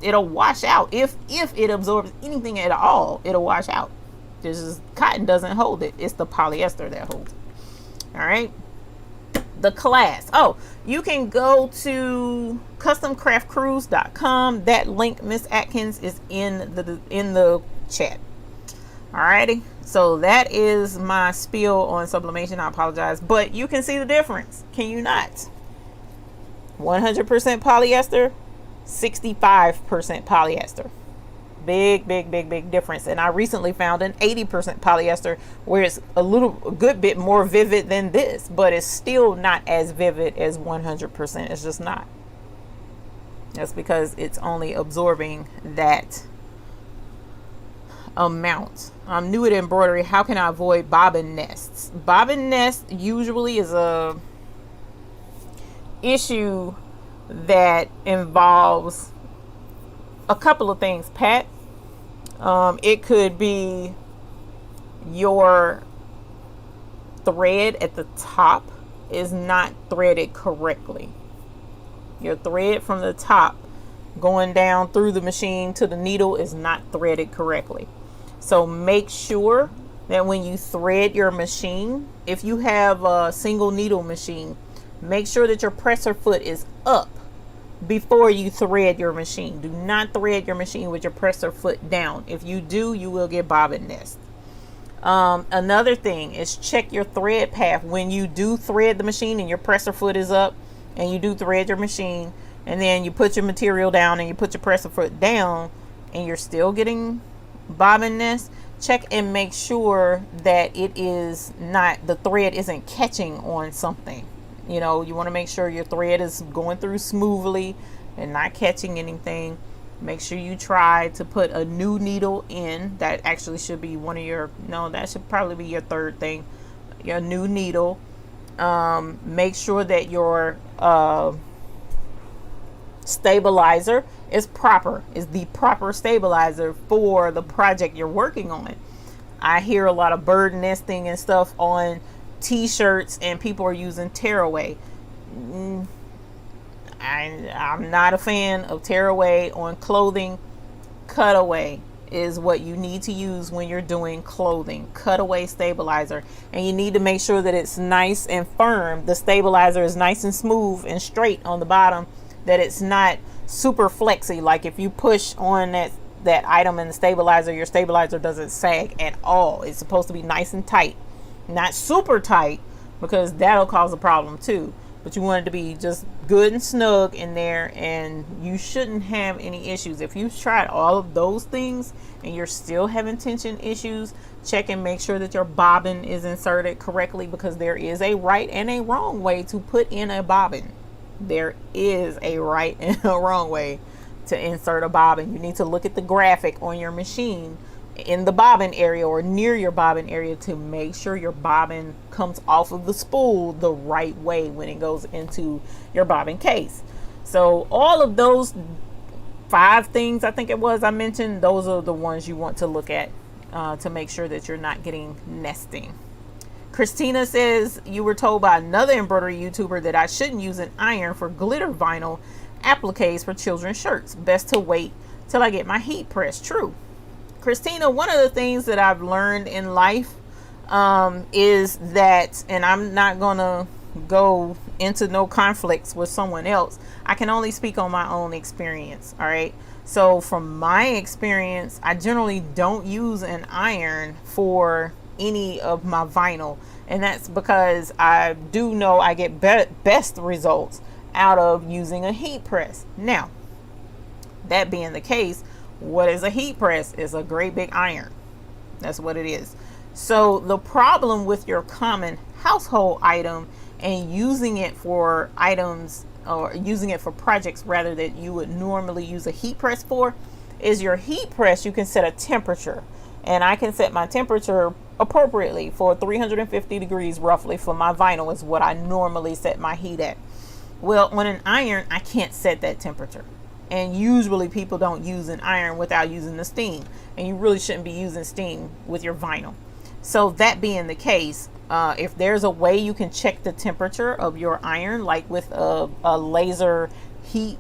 It'll wash out. If it absorbs anything at all, it'll wash out. Cotton doesn't hold it. It's the polyester that holds it. All right. The class. Oh, you can go to customcraftcrews.com. That link, Miss Atkins, is in the chat. Alrighty. So that is my spiel on sublimation. I apologize, but you can see the difference, can you not? 100% polyester, 65% polyester. Big difference. And I recently found an 80% polyester where it's a good bit more vivid than this, but it's still not as vivid as 100%. It's just not. That's because it's only absorbing that amount. I'm new at embroidery. How can I avoid bobbin nests? Bobbin nest usually is a issue that involves a couple of things, Pat. It could be your thread at the top is not threaded correctly. Your thread from the top going down through the machine to the needle is not threaded correctly. So make sure that when you thread your machine, if you have a single needle machine, make sure that your presser foot is up before you thread your machine. Do not thread your machine with your presser foot down. If you do, you will get bobbin nest. Another thing is check your thread path. When you do thread the machine and your presser foot is up and you do thread your machine, and then you put your material down and you put your presser foot down and you're still getting bobbin nest, check and make sure that it is not, the thread isn't catching on something. You know, you want to make sure your thread is going through smoothly and not catching anything. Make sure you try to put a new needle in. That actually should be one of your, no, that should probably be your third thing. Your new needle. Make sure that your stabilizer is the proper stabilizer for the project you're working on. I hear a lot of bird nesting and stuff on t-shirts and people are using tearaway. I'm not a fan of tearaway on clothing. Cutaway is what you need to use when you're doing clothing. Cutaway stabilizer, and you need to make sure that it's nice and firm. The stabilizer is nice and smooth and straight on the bottom, that it's not super flexy. Like if you push on that item in the stabilizer, your stabilizer doesn't sag at all. It's supposed to be nice and tight, not super tight, because that'll cause a problem too. But you want it to be just good and snug in there, and you shouldn't have any issues. If you've tried all of those things and you're still having tension issues, check and make sure that your bobbin is inserted correctly, because there is a right and a wrong way to put in a bobbin. There is a right and a wrong way to insert a bobbin. You need to look at the graphic on your machine in the bobbin area or near your bobbin area to make sure your bobbin comes off of the spool the right way when it goes into your bobbin case. So all of those 5 things, I think it was, I mentioned, those are the ones you want to look at to make sure that you're not getting nesting. Christina says, you were told by another embroidery YouTuber that I shouldn't use an iron for glitter vinyl appliques for children's shirts. Best to wait till I get my heat press. True. Christina, one of the things that I've learned in life is that, and I'm not going to go into no conflicts with someone else. I can only speak on my own experience. All right. So from my experience, I generally don't use an iron for any of my vinyl. And that's because I do know I get best results out of using a heat press. Now, that being the case, what is a heat press? It's a great big iron. That's what it is. So the problem with your common household item and using it for items, or using it for projects rather, that you would normally use a heat press for, is your heat press, you can set a temperature. And I can set my temperature appropriately for 350 degrees roughly for my vinyl is what I normally set my heat at. Well, on an iron, I can't set that temperature. And usually people don't use an iron without using the steam. And you really shouldn't be using steam with your vinyl. So that being the case, if there's a way you can check the temperature of your iron, like with a laser heat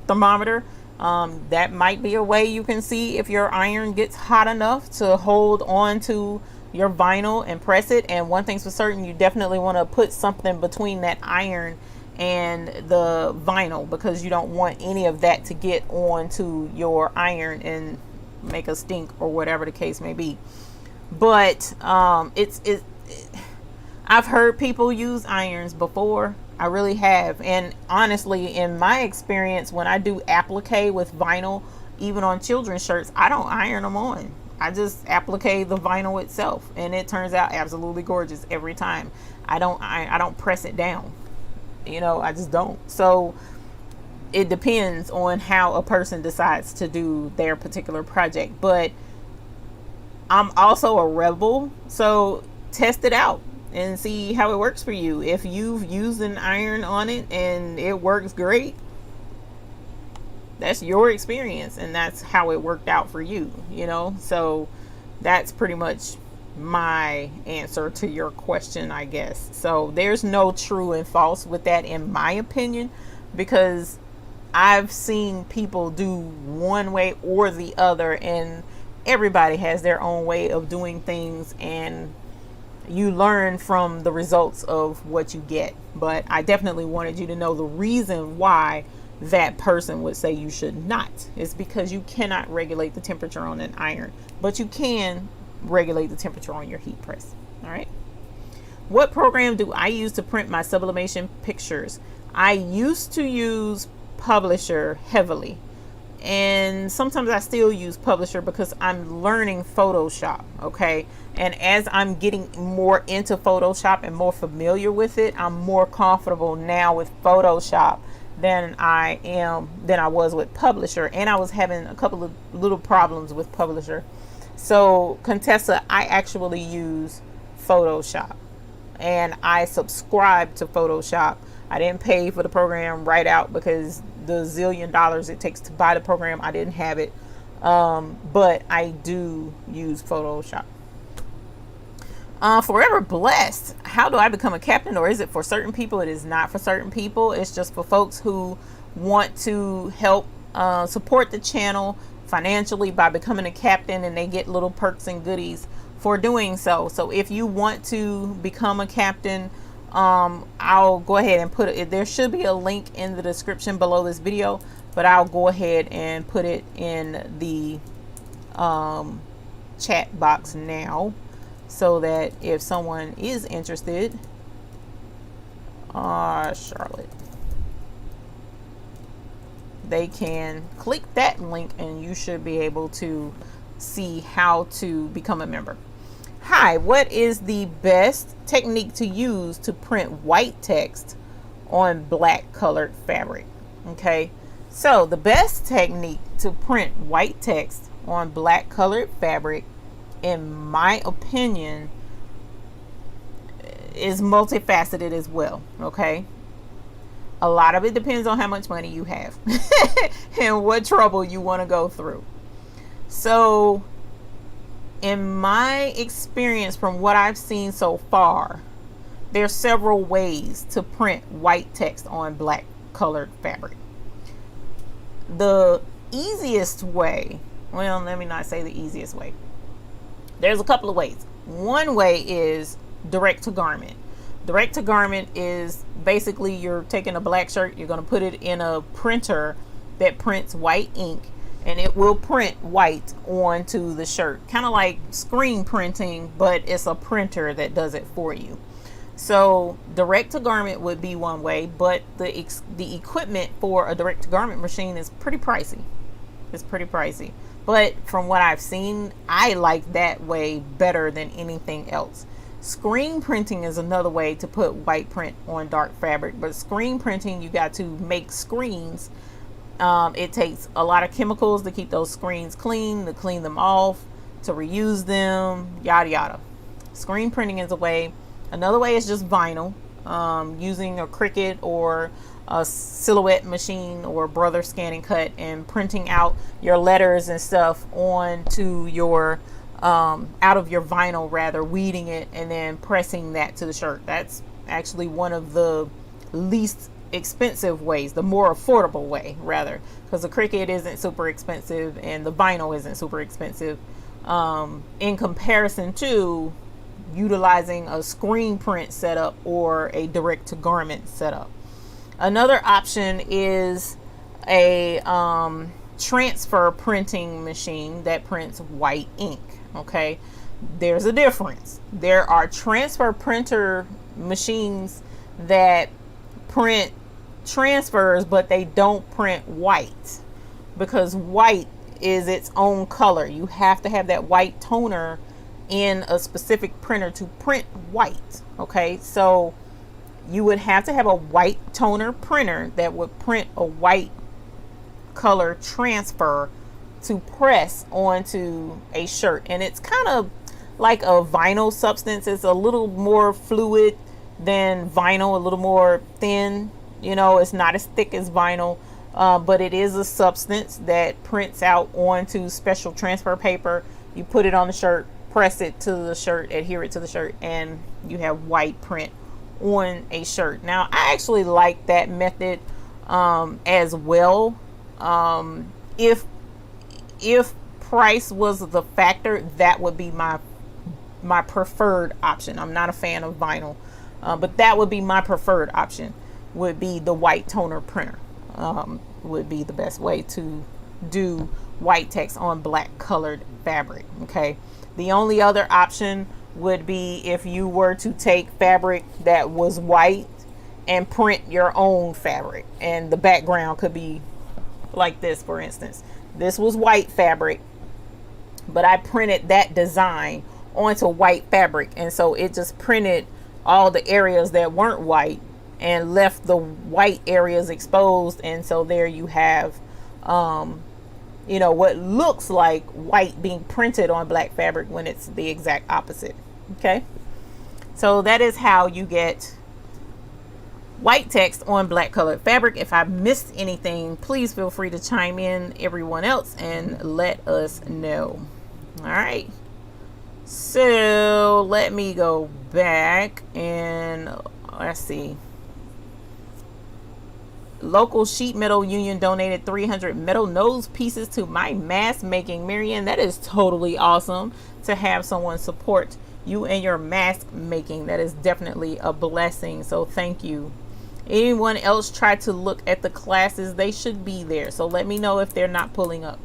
thermometer, that might be a way you can see if your iron gets hot enough to hold on to your vinyl and press it. And one thing's for certain, you definitely want to put something between that iron and the vinyl, because you don't want any of that to get onto your iron and make a stink or whatever the case may be. But I've heard people use irons before. I really have. And honestly, in my experience, when I do applique with vinyl, even on children's shirts, I don't iron them on. I just applique the vinyl itself, and it turns out absolutely gorgeous every time. I don't press it down. You know, I just don't. So it depends on how a person decides to do their particular project. But I'm also a rebel, so test it out and see how it works for you. If you've used an iron on it and it works great, that's your experience, and that's how it worked out for you, you know. So that's pretty much my answer to your question, I guess. So there's no true and false with that, in my opinion, because I've seen people do one way or the other, and everybody has their own way of doing things, and you learn from the results of what you get. But I definitely wanted you to know the reason why that person would say you should not. It's because you cannot regulate the temperature on an iron, but you can regulate the temperature on your heat press. All right. What program do I use to print my sublimation pictures? I used to use Publisher heavily, and sometimes I still use Publisher because I'm learning Photoshop. Okay. And as I'm getting more into Photoshop and more familiar with it, I'm more comfortable now with Photoshop than I was with Publisher. And I was having a couple of little problems with Publisher. So Contessa, I actually use Photoshop, and I subscribe to Photoshop. I didn't pay for the program right out because the zillion dollars it takes to buy the program, I didn't have it. But I do use Photoshop. Forever Blessed. How do I become a captain? Or is it for certain people? It is not for certain people. It's just for folks who want to help support the channel financially by becoming a captain, and they get little perks and goodies for doing so. So if you want to become a captain, I'll go ahead and put it, there should be a link in the description below this video, but I'll go ahead and put it in the chat box now, so that if someone is interested, Charlotte, they can click that link and you should be able to see how to become a member. Hi, what is the best technique to use to print white text on black colored fabric? Okay, so the best technique to print white text on black colored fabric in my opinion, is multifaceted as well. Okay, a lot of it depends on how much money you have and what trouble you want to go through. So in my experience, from what I've seen so far, there's several ways to print white text on black colored fabric. The easiest way, well, let me not say the easiest way. There's a couple of ways. One way is direct to garment. Direct to garment is basically you're taking a black shirt, you're going to put it in a printer that prints white ink, and it will print white onto the shirt. Kind of like screen printing, but it's a printer that does it for you. So direct to garment would be one way, but the equipment for a direct to garment machine is pretty pricey. It's pretty pricey. But from what I've seen, I like that way better than anything else. Screen printing is another way to put white print on dark fabric, but screen printing, you got to make screens. It takes a lot of chemicals to keep those screens clean, to clean them off, to reuse them, yada yada. Screen printing is a way. Another way is just vinyl, using a Cricut or a Silhouette machine or Brother Scan and Cut, and printing out your letters and stuff onto your out of your vinyl, rather, weeding it and then pressing that to the shirt. That's actually one of the least expensive ways, the more affordable way, rather, because the Cricut isn't super expensive and the vinyl isn't super expensive in comparison to utilizing a screen print setup or a direct to garment setup. Another option is a transfer printing machine that prints white ink. Okay, there's a difference. There are transfer printer machines that print transfers, but they don't print white, because white is its own color. You have to have that white toner in a specific printer to print white. Okay, so you would have to have a white toner printer that would print a white color transfer to press onto a shirt. And it's kind of like a vinyl substance. It's a little more fluid than vinyl, a little more thin. You know, it's not as thick as vinyl, but it is a substance that prints out onto special transfer paper. You put it on the shirt, press it to the shirt, adhere it to the shirt, and you have white print on a shirt. Now, I actually like that method as well. If price was the factor, that would be my preferred option. I'm not a fan of vinyl, but that would be my preferred option. Would be the white toner printer. Would be the best way to do white text on black colored fabric. Okay. The only other option would be if you were to take fabric that was white and print your own fabric, and the background could be like this. For instance, this was white fabric, but I printed that design onto white fabric, and so it just printed all the areas that weren't white and left the white areas exposed. And so there you have you know, what looks like white being printed on black fabric when it's the exact opposite. Okay, so that is how you get white text on black colored fabric. If I missed anything, please feel free to chime in, everyone else, and let us know. All right, so let me go back and let's see. Local sheet metal union donated 300 metal nose pieces to my mask making. Marianne, that is totally awesome to have someone support you and your mask making. That is definitely a blessing, so thank you. Anyone else try to look at the classes? They should be there, so let me know if they're not pulling up.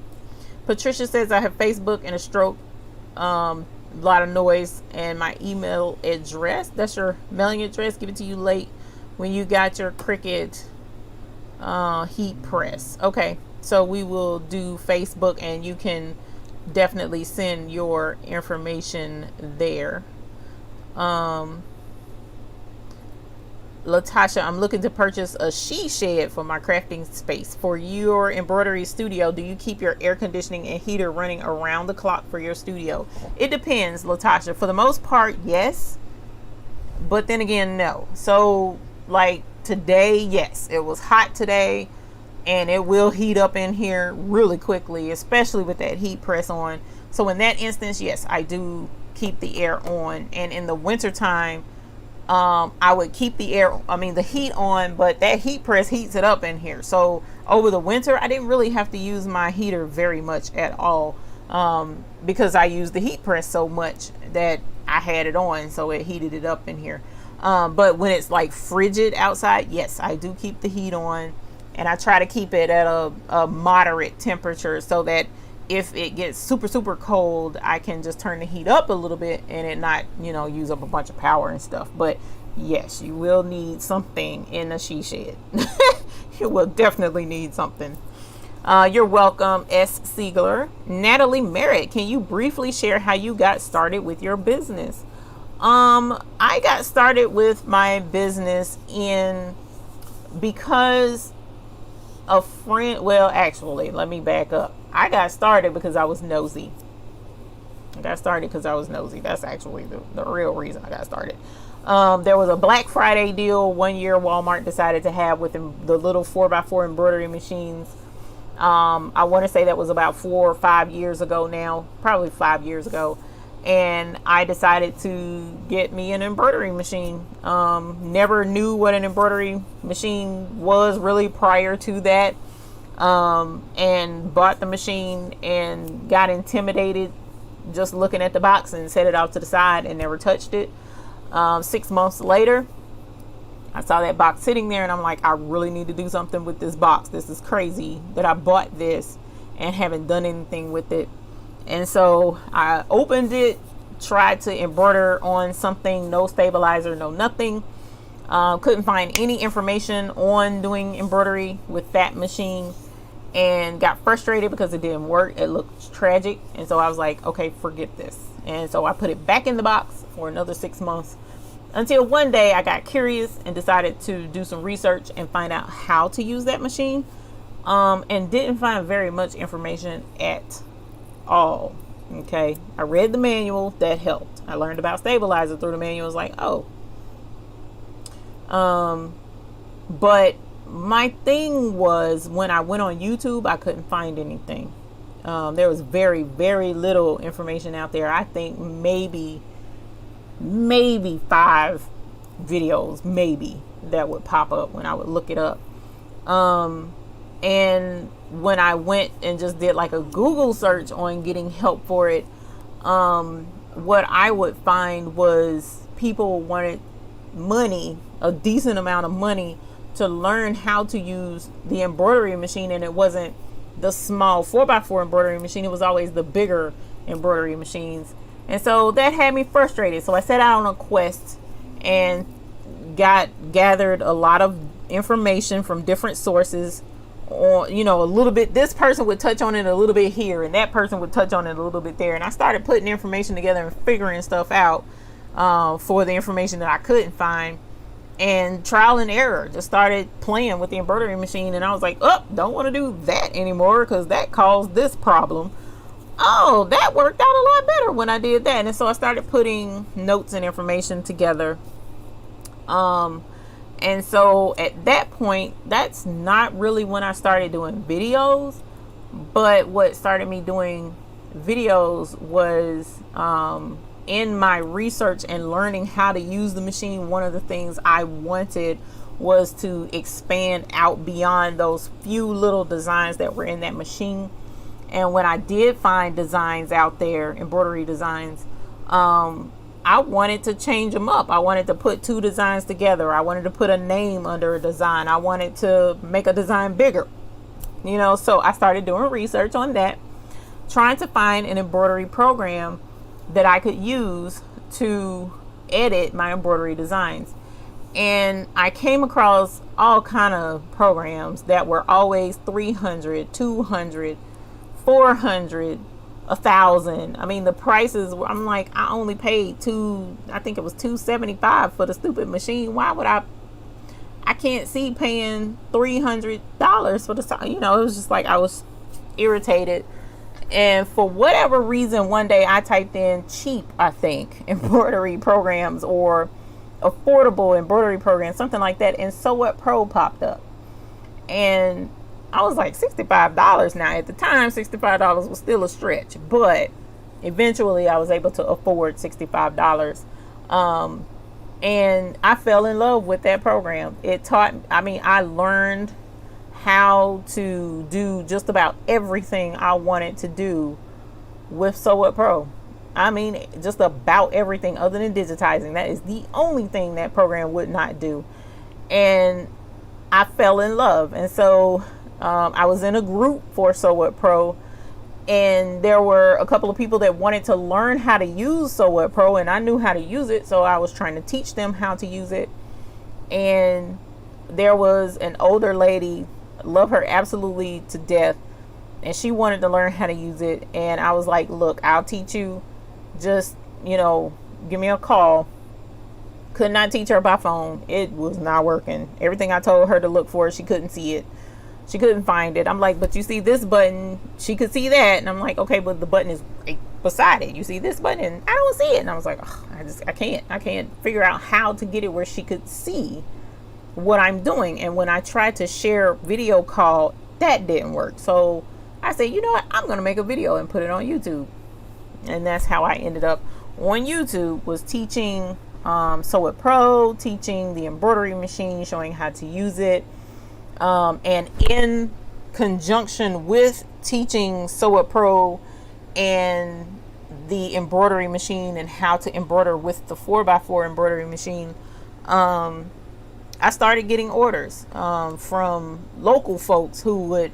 Patricia says, I have Facebook and a stroke, a lot of noise, and my email address. That's your mailing address. Give it to you late when you got your Cricut heat press. Okay, so we will do Facebook, and you can definitely send your information there. Latasha, I'm looking to purchase a she shed for my crafting space. For your embroidery studio, do you keep your air conditioning and heater running around the clock for your studio? It depends, Latasha. For the most part, yes. But then again, no. So like today, yes, it was hot today, and it will heat up in here really quickly, especially with that heat press on. So in that instance, yes, I do keep the air on. And in the winter time, I would keep the heat on, but that heat press heats it up in here. So over the winter, I didn't really have to use my heater very much at all, because I used the heat press so much that I had it on, so it heated it up in here. But when it's like frigid outside, yes, I do keep the heat on, and I try to keep it at a moderate temperature so that if it gets super cold, I can just turn the heat up a little bit and it not, use up a bunch of power and stuff. But yes, you will need something in a she shed. You will definitely need something. You're welcome, S. Siegler. Natalie Merritt, can you briefly share how you got started with your business? I got started with my business because a friend, well, actually, let me back up. I got started because I was nosy. That's actually the real reason I got started. There was a Black Friday deal one year Walmart decided to have with the little 4x4 embroidery machines. I want to say that was about 4 or 5 years ago now, probably 5 years ago. And I decided to get me an embroidery machine. Never knew what an embroidery machine was really prior to that. And bought the machine and got intimidated just looking at the box and set it off to the side and never touched it. 6 months later, I saw that box sitting there and I'm like, I really need to do something with this box. This is crazy that I bought this and haven't done anything with it. And so I opened it, tried to embroider on something, no stabilizer, no nothing. Couldn't find any information on doing embroidery with that machine and got frustrated because it didn't work. It looked tragic. And so I was like, okay, forget this. And so I put it back in the box for another 6 months until one day I got curious and decided to do some research and find out how to use that machine. And didn't find very much information at all. Okay, I read the manual, that helped. I learned about stabilizer through the manual. I was like, oh. But my thing was when I went on YouTube, I couldn't find anything. There was very, very little information out there. I think maybe 5 videos, maybe, that would pop up when I would look it up. And when I went and just did like a Google search on getting help for it, what I would find was people wanted money, a decent amount of money, to learn how to use the embroidery machine. And it wasn't the small 4x4 embroidery machine, it was always the bigger embroidery machines. And so that had me frustrated. So I set out on a quest and gathered a lot of information from different sources. Or, a little bit, this person would touch on it a little bit here and that person would touch on it a little bit there. And I started putting information together and figuring stuff out for the information that I couldn't find. And trial and error, just started playing with the embroidery machine. And I was like, oh, don't want to do that anymore because that caused this problem. Oh, that worked out a lot better when I did that. And so I started putting notes and information together. And so at that point, that's not really when I started doing videos. But what started me doing videos was in my research and learning how to use the machine. One of the things I wanted was to expand out beyond those few little designs that were in that machine. And when I did find designs out there, embroidery designs, I wanted to change them up. I wanted to put 2 designs together. I wanted to put a name under a design. I wanted to make a design bigger, so I started doing research on that, trying to find an embroidery program that I could use to edit my embroidery designs. And I came across all kind of programs that were always $300, $200, $400, $1,000. I mean, the prices, I'm like, I only paid I think it was $275 for the stupid machine. Why would I I can't see paying $300 for the song. You know, it was just like I was irritated. And for whatever reason, one day I typed in cheap, I think, embroidery programs or affordable embroidery programs, something like that. And Sew What Pro popped up. And I was like, $65. Now, at the time, $65 was still a stretch. But eventually, I was able to afford $65. And I fell in love with that program. It taught, I learned how to do just about everything I wanted to do with Sew What Pro. Just about everything other than digitizing. That is the only thing that program would not do. And I fell in love. And so I was in a group for Sew What Pro, and there were a couple of people that wanted to learn how to use Sew What Pro, and I knew how to use it, so I was trying to teach them how to use it. And there was an older lady, love her absolutely to death, and she wanted to learn how to use it. And I was like, look, I'll teach you, just give me a call. Could not teach her by phone. It was not working. Everything I told her to look for, she couldn't see it. She couldn't find it. I'm like, but you see this button? She could see that. And I'm like, okay, but the button is right beside it. You see this button? And I don't see it. And I was like, I can't figure out how to get it where she could see what I'm doing. And when I tried to share video call, that didn't work. So I said, you know what? I'm going to make a video and put it on YouTube. And that's how I ended up on YouTube, was teaching Sew What Pro, teaching the embroidery machine, showing how to use it. And in conjunction with teaching Sew What Pro and the embroidery machine and how to embroider with the 4x4 embroidery machine, I started getting orders from local folks who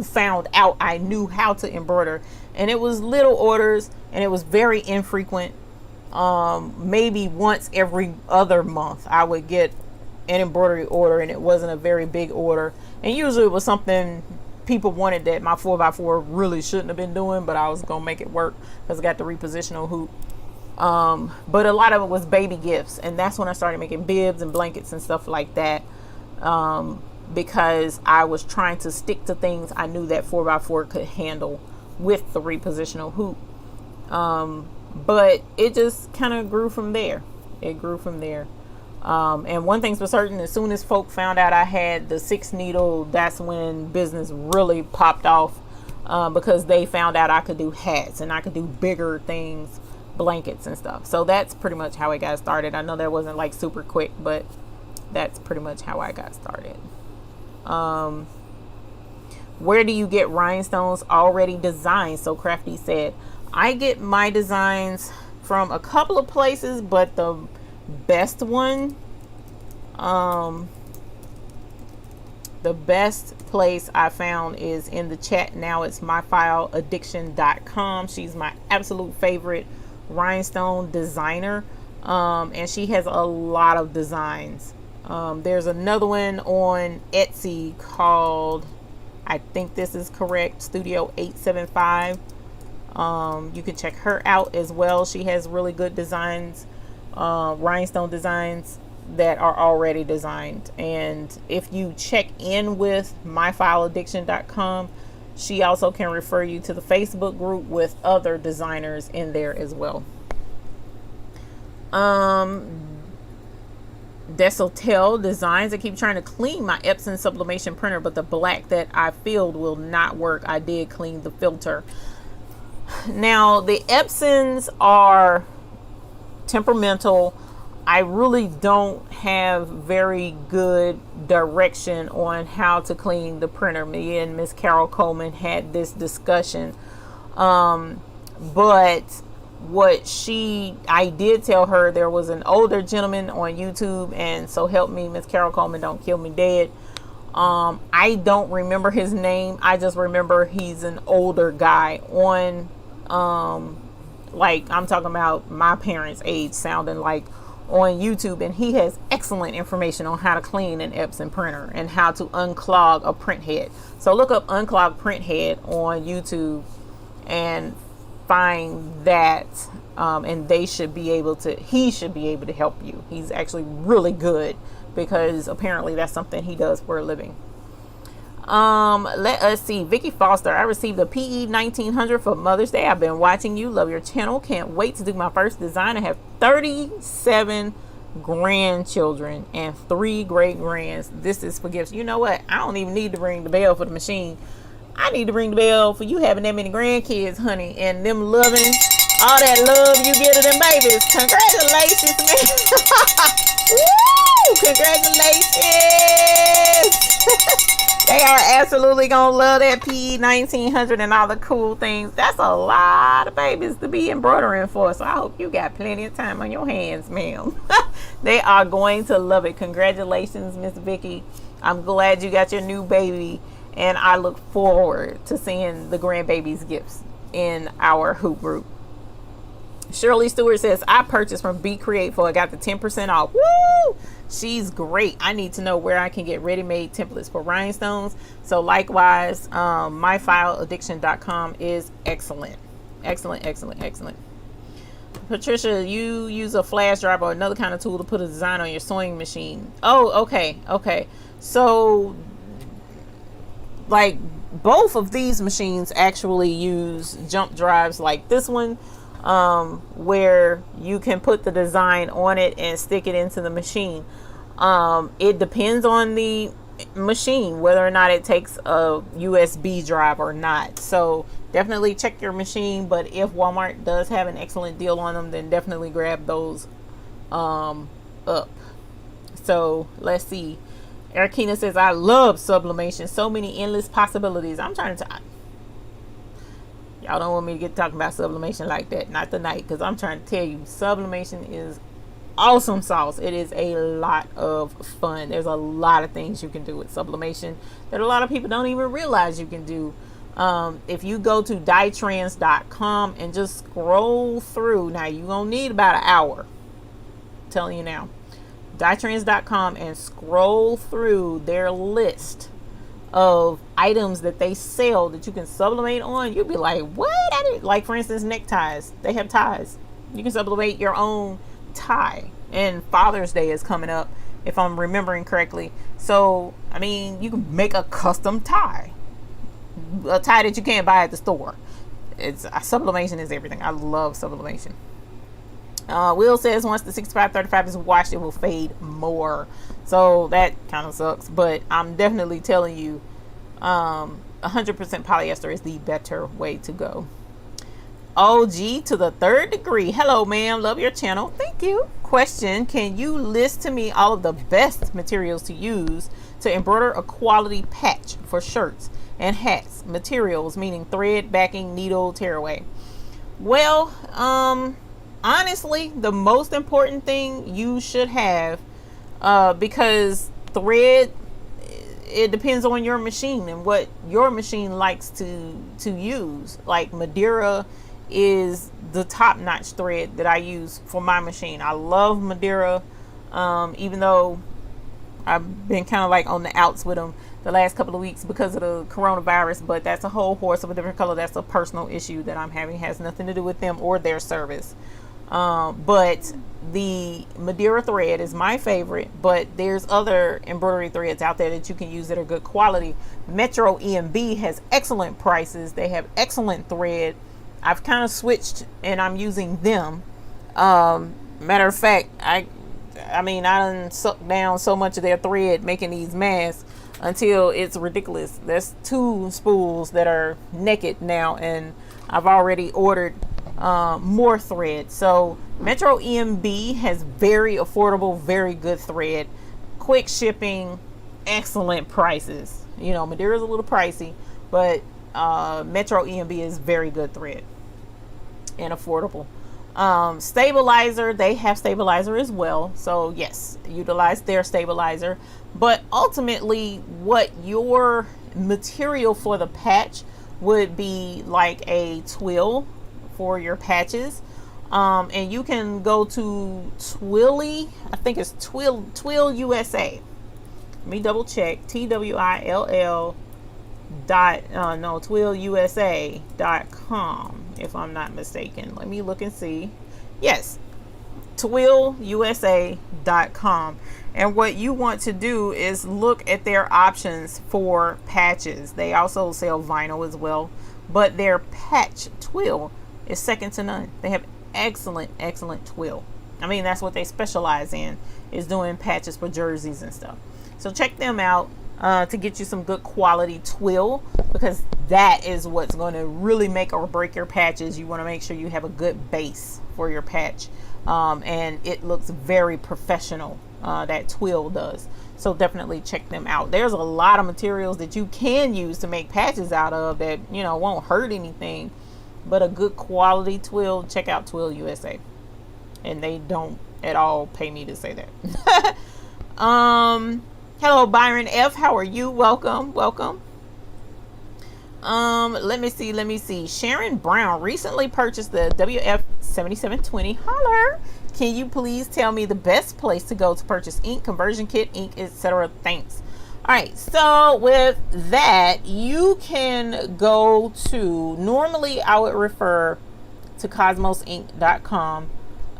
found out I knew how to embroider. And it was little orders, and it was very infrequent. Maybe once every other month I would get an embroidery order, and it wasn't a very big order. And usually it was something people wanted that my 4x4 really shouldn't have been doing, but I was gonna make it work because I got the repositional hoop. But a lot of it was baby gifts, and that's when I started making bibs and blankets and stuff like that, because I was trying to stick to things I knew that 4x4 could handle with the repositional hoop. But it just kind of grew from there. And one thing's for certain, as soon as folk found out I had the 6 needle, that's when business really popped off, because they found out I could do hats and I could do bigger things, blankets and stuff. So that's pretty much how I got started. I know that wasn't like super quick, but that's pretty much how I got started. Where do you get rhinestones already designed? So Crafty said, I get my designs from a couple of places, but the best one, the best place I found is in the chat now. It's myfileaddiction.com. She's my absolute favorite rhinestone designer, and she has a lot of designs. There's another one on Etsy called, I think this is correct, Studio 875. You can check her out as well. She has really good designs, rhinestone designs that are already designed. And if you check in with myfileaddiction.com, she also can refer you to the Facebook group with other designers in there as well. Desotel Designs. I keep trying to clean my Epson sublimation printer, but the black that I filled will not work. I did clean the filter. Now, the Epsons are temperamental. I really don't have very good direction on how to clean the printer. Me and Miss Carol Coleman had this discussion. But I did tell her there was an older gentleman on YouTube, and so help me, Miss Carol Coleman, don't kill me dead. I don't remember his name. I just remember he's an older guy on, like I'm talking about my parents' age, sounding like, on YouTube, and he has excellent information on how to clean an Epson printer and how to unclog a print head. So look up unclog print head on YouTube and find that, and he should be able to help you. He's actually really good because apparently that's something he does for a living. Let us see. Vicky Foster, I received a PE 1900 for Mother's Day. I've been watching you. Love your channel. Can't wait to do my first design. I have 37 grandchildren and 3 great grands. This is for gifts. You know what? I don't even need to ring the bell for the machine. I need to ring the bell for you having that many grandkids, honey, and them loving all that love you give to them babies. Congratulations, man. Woo! Congratulations. They are absolutely gonna love that PE 1900 and all the cool things. That's a lot of babies to be embroidering for. So I hope you got plenty of time on your hands, ma'am. They are going to love it. Congratulations, Miss Vicky. I'm glad you got your new baby, and I look forward to seeing the grandbaby's gifts in our hoop group. Shirley Stewart says, I purchased from Be Createful. I got the 10% off. Woo! She's great. I need to know where I can get ready-made templates for rhinestones. So likewise, myfileaddiction.com is excellent. Excellent, excellent, excellent. Patricia, you use a flash drive or another kind of tool to put a design on your sewing machine. Oh, okay. Okay. So, like, both of these machines actually use jump drives like this one, where you can put the design on it and stick it into the machine. It depends on the machine whether or not it takes a USB drive or not. So definitely check your machine, but if Walmart does have an excellent deal on them, then definitely grab those up. So let's see. Erikina says, I love sublimation. So many endless possibilities. I'm trying to y'all don't want me to get talking about sublimation like that. Not tonight, because I'm trying to tell you, sublimation is awesome sauce. It is a lot of fun. There's a lot of things you can do with sublimation that a lot of people don't even realize you can do. If you go to dyetrends.com and just scroll through, now you're going to need about an hour. I'm telling you now. Dyetrends.com and scroll through their list of items that they sell that you can sublimate on. You'll be like, what? I didn't, like, for instance, neckties. They have ties. You can sublimate your own tie. And Father's Day is coming up, if I'm remembering correctly. So, I mean, you can make a custom tie. A tie that you can't buy at the store. Sublimation is everything. I love sublimation. Will says, once the 6535 is washed, it will fade more. So that kind of sucks, but I'm definitely telling you, 100% polyester is the better way to go. OG to the 3rd degree. Hello, ma'am. Love your channel. Thank you. Question: can you list to me all of the best materials to use to embroider a quality patch for shirts and hats? Materials meaning thread, backing, needle, tearaway. Well, honestly, the most important thing you should have, because thread, it depends on your machine and what your machine likes to use. Like Madeira is the top-notch thread that I use for my machine. I love Madeira, even though I've been kind of like on the outs with them the last couple of weeks because of the coronavirus, but that's a whole horse of a different color. That's a personal issue that I'm having. It has nothing to do with them or their service. But the Madeira thread is my favorite, but there's other embroidery threads out there that you can use that are good quality. Metro EMB has excellent prices. They have excellent thread. I've kind of switched and I'm using them. Matter of fact, I mean, I done sucked down so much of their thread making these masks until it's ridiculous. There's 2 spools that are naked now, and I've already ordered more thread. So Metro EMB has very affordable, very good thread, quick shipping, excellent prices. You know, Madeira's a little pricey, but Metro EMB is very good thread and affordable. Stabilizer, they have stabilizer as well, so yes, utilize their stabilizer. But ultimately, what your material for the patch would be like a twill for your patches, and you can go to Twilly, I think it's Twill USA. Let me double check. TWILL twillusa.com, if I'm not mistaken. Let me look and see. Yes, twillusa.com. And what you want to do is look at their options for patches. They also sell vinyl as well, but their patch twill is second to none. They have excellent twill. I mean, that's what they specialize in, is doing patches for jerseys and stuff. So check them out to get you some good quality twill, because that is what's going to really make or break your patches. You want to make sure you have a good base for your patch, and it looks very professional. That twill does. So definitely check them out. There's a lot of materials that you can use to make patches out of that, you know, won't hurt anything, but a good quality twill, check out Twill USA. And they don't at all pay me to say that. Hello Byron F, how are you? Welcome. Let me see. Sharon Brown recently purchased the WF7720. Holler. Can you please tell me the best place to go to purchase ink, conversion kit, ink, etc.? Thanks. All right, so with that, you can go to, normally I would refer to cosmosink.com.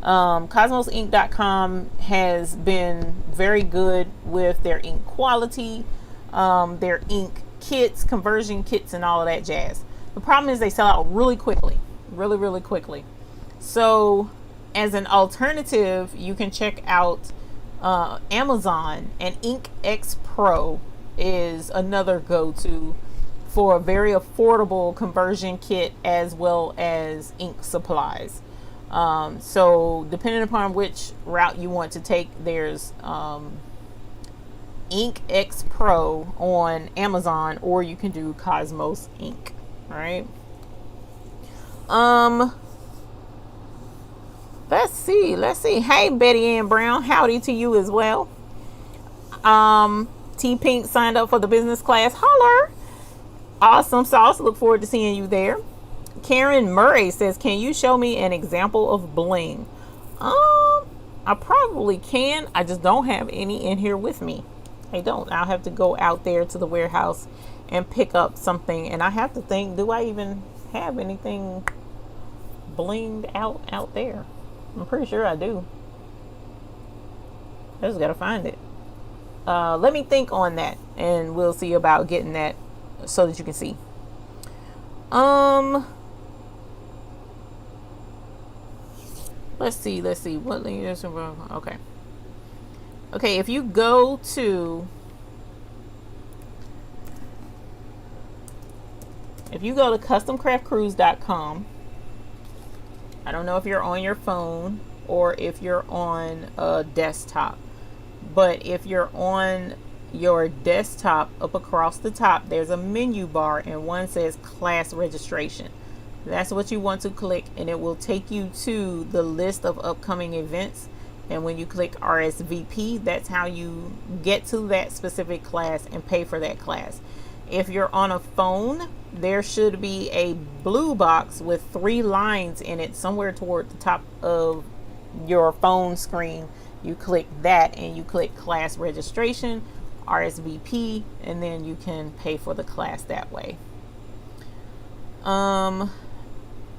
Cosmosink.com has been very good with their ink quality, their ink kits, conversion kits, and all of that jazz. The problem is they sell out really quickly, really quickly. So as an alternative, you can check out Amazon, and Ink X Pro is another go-to for a very affordable conversion kit as well as ink supplies. So depending upon which route you want to take, there's Ink X Pro on Amazon, or you can do Cosmos Ink. All right. Let's see. Hey, Betty Ann Brown, howdy to you as well. T Pink signed up for the business class. Holler. Awesome sauce. Look forward to seeing you there. Karen Murray says, can you show me an example of bling? I probably can. I just don't have any in here with me. I don't. I'll have to go out there to the warehouse and pick up something. And I have to think, do I even have anything blinged out there? I'm pretty sure I do. I just gotta find it. Let me think on that, and we'll see about getting that so that you can see. Let's see. What link is okay. Okay, if you go to customcraftcruise.com, I don't know if you're on your phone or if you're on a desktop, but if you're on your desktop, up across the top there's a menu bar, and one says class registration. That's what you want to click, and it will take you to the list of upcoming events. And when you click RSVP, that's how you get to that specific class and pay for that class. If you're on a phone, there should be a blue box with 3 lines in it somewhere toward the top of your phone screen. You click that and you click class registration, RSVP, and then you can pay for the class that way.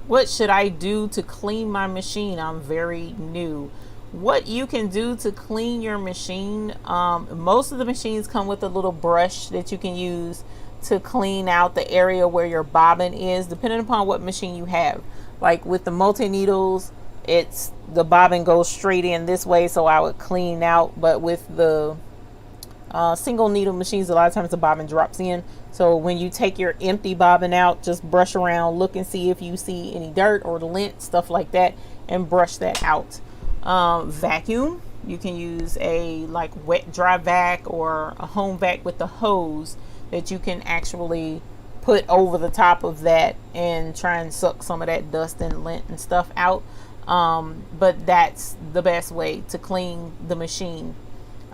What should I do to clean my machine? I'm very new. What you can do to clean your machine, most of the machines come with a little brush that you can use to clean out the area where your bobbin is, depending upon what machine you have. Like with the multi-needles, it's the bobbin goes straight in this way, so I would clean out. But with the single needle machines, a lot of times the bobbin drops in. So when you take your empty bobbin out, just brush around, look and see if you see any dirt or lint, stuff like that, and brush that out. Vacuum, you can use a like wet dry vac or a home vac with the hose that you can actually put over the top of that and try and suck some of that dust and lint and stuff out. But that's the best way to clean the machine,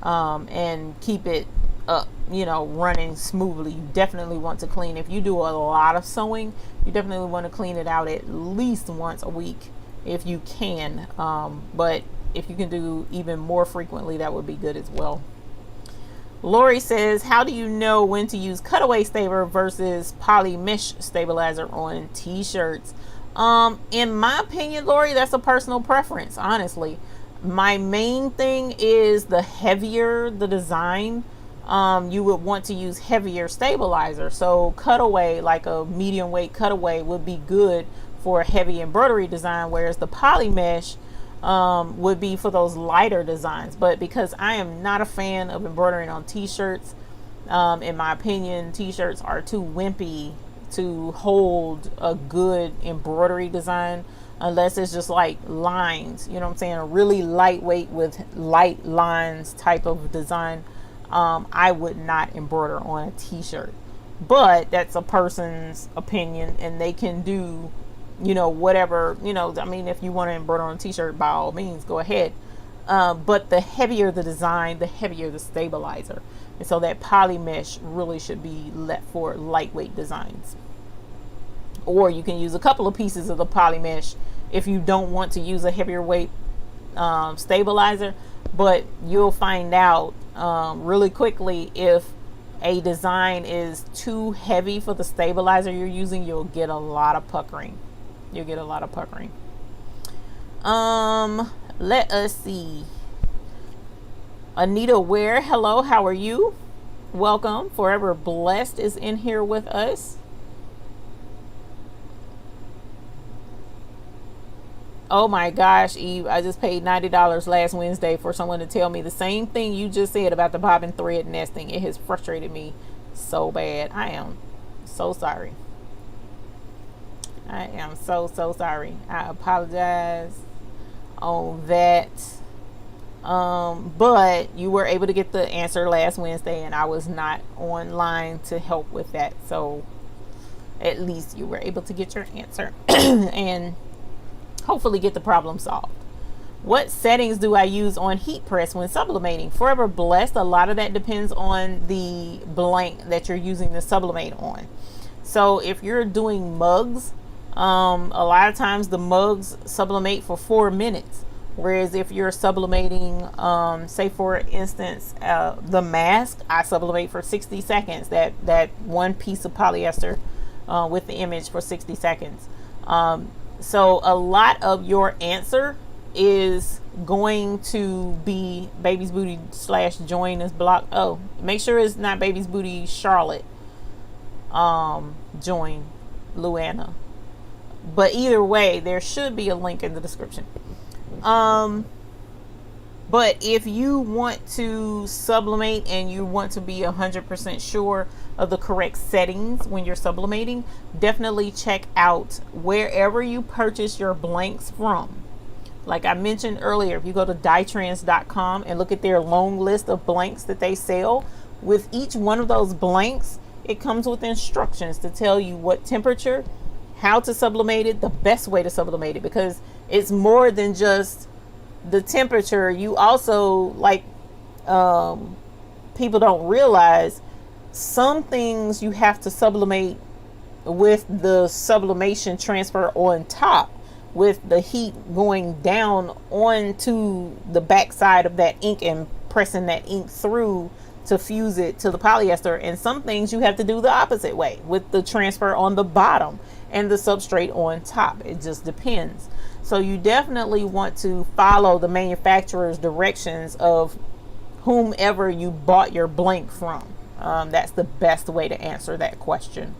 and keep it up, running smoothly. You definitely want to clean. If you do a lot of sewing, you definitely want to clean it out at least once a week if you can. But if you can do even more frequently, that would be good as well. Lori says, how do you know when to use cutaway stapler versus poly mesh stabilizer on t-shirts? In my opinion, Lori, that's a personal preference, honestly. My main thing is the heavier the design, you would want to use heavier stabilizer. So cutaway, like a medium weight cutaway, would be good for a heavy embroidery design, whereas the poly mesh would be for those lighter designs. But because I am not a fan of embroidering on t-shirts, in my opinion, t-shirts are too wimpy to hold a good embroidery design, unless it's just like lines, you know what I'm saying, a really lightweight with light lines type of design. I would not embroider on a t-shirt, but that's a person's opinion, and they can do, you know, whatever, you know, I mean, if you want to embroider on a t-shirt, by all means, go ahead. But the heavier the design, the heavier the stabilizer. And so that poly mesh really should be left for lightweight designs. Or you can use a couple of pieces of the poly mesh if you don't want to use a heavier weight stabilizer. But you'll find out really quickly if a design is too heavy for the stabilizer you're using. You'll get a lot of puckering. You'll get a lot of puckering. Let us see. Anita Ware, hello, how are you? Welcome. Forever Blessed is in here with us. Oh my gosh, Eve, I just paid $90 last Wednesday for someone to tell me the same thing you just said about the bobbin thread nesting. It has frustrated me so bad. I am so sorry. I am so sorry. I apologize on that. But you were able to get the answer last Wednesday, and I was not online to help with that. So at least you were able to get your answer and hopefully get the problem solved. What settings do I use on heat press when sublimating? Forever Blessed, a lot of that depends on the blank that you're using to sublimate on. So if you're doing mugs, a lot of times the mugs sublimate for 4 minutes. Whereas if you're sublimating, say for instance, the mask, I sublimate for 60 seconds, that one piece of polyester with the image for 60 seconds. So a lot of your answer is going to be Baby's Booty / join is blocked. Oh, make sure it's not Baby's Booty Charlotte. Join Luana. But either way, there should be a link in the description. But if you want to sublimate and you want to be 100% sure of the correct settings when you're sublimating, definitely check out wherever you purchase your blanks from. Like I mentioned earlier, if you go to dyetrends.com and look at their long list of blanks that they sell, with each one of those blanks, it comes with instructions to tell you what temperature, how to sublimate it, the best way to sublimate it, because it's more than just the temperature. You also, like, people don't realize some things you have to sublimate with the sublimation transfer on top, with the heat going down onto the backside of that ink and pressing that ink through to fuse it to the polyester. And some things you have to do the opposite way, with the transfer on the bottom and the substrate on top. It just depends. So you definitely want to follow the manufacturer's directions of whomever you bought your blank from. That's the best way to answer that question.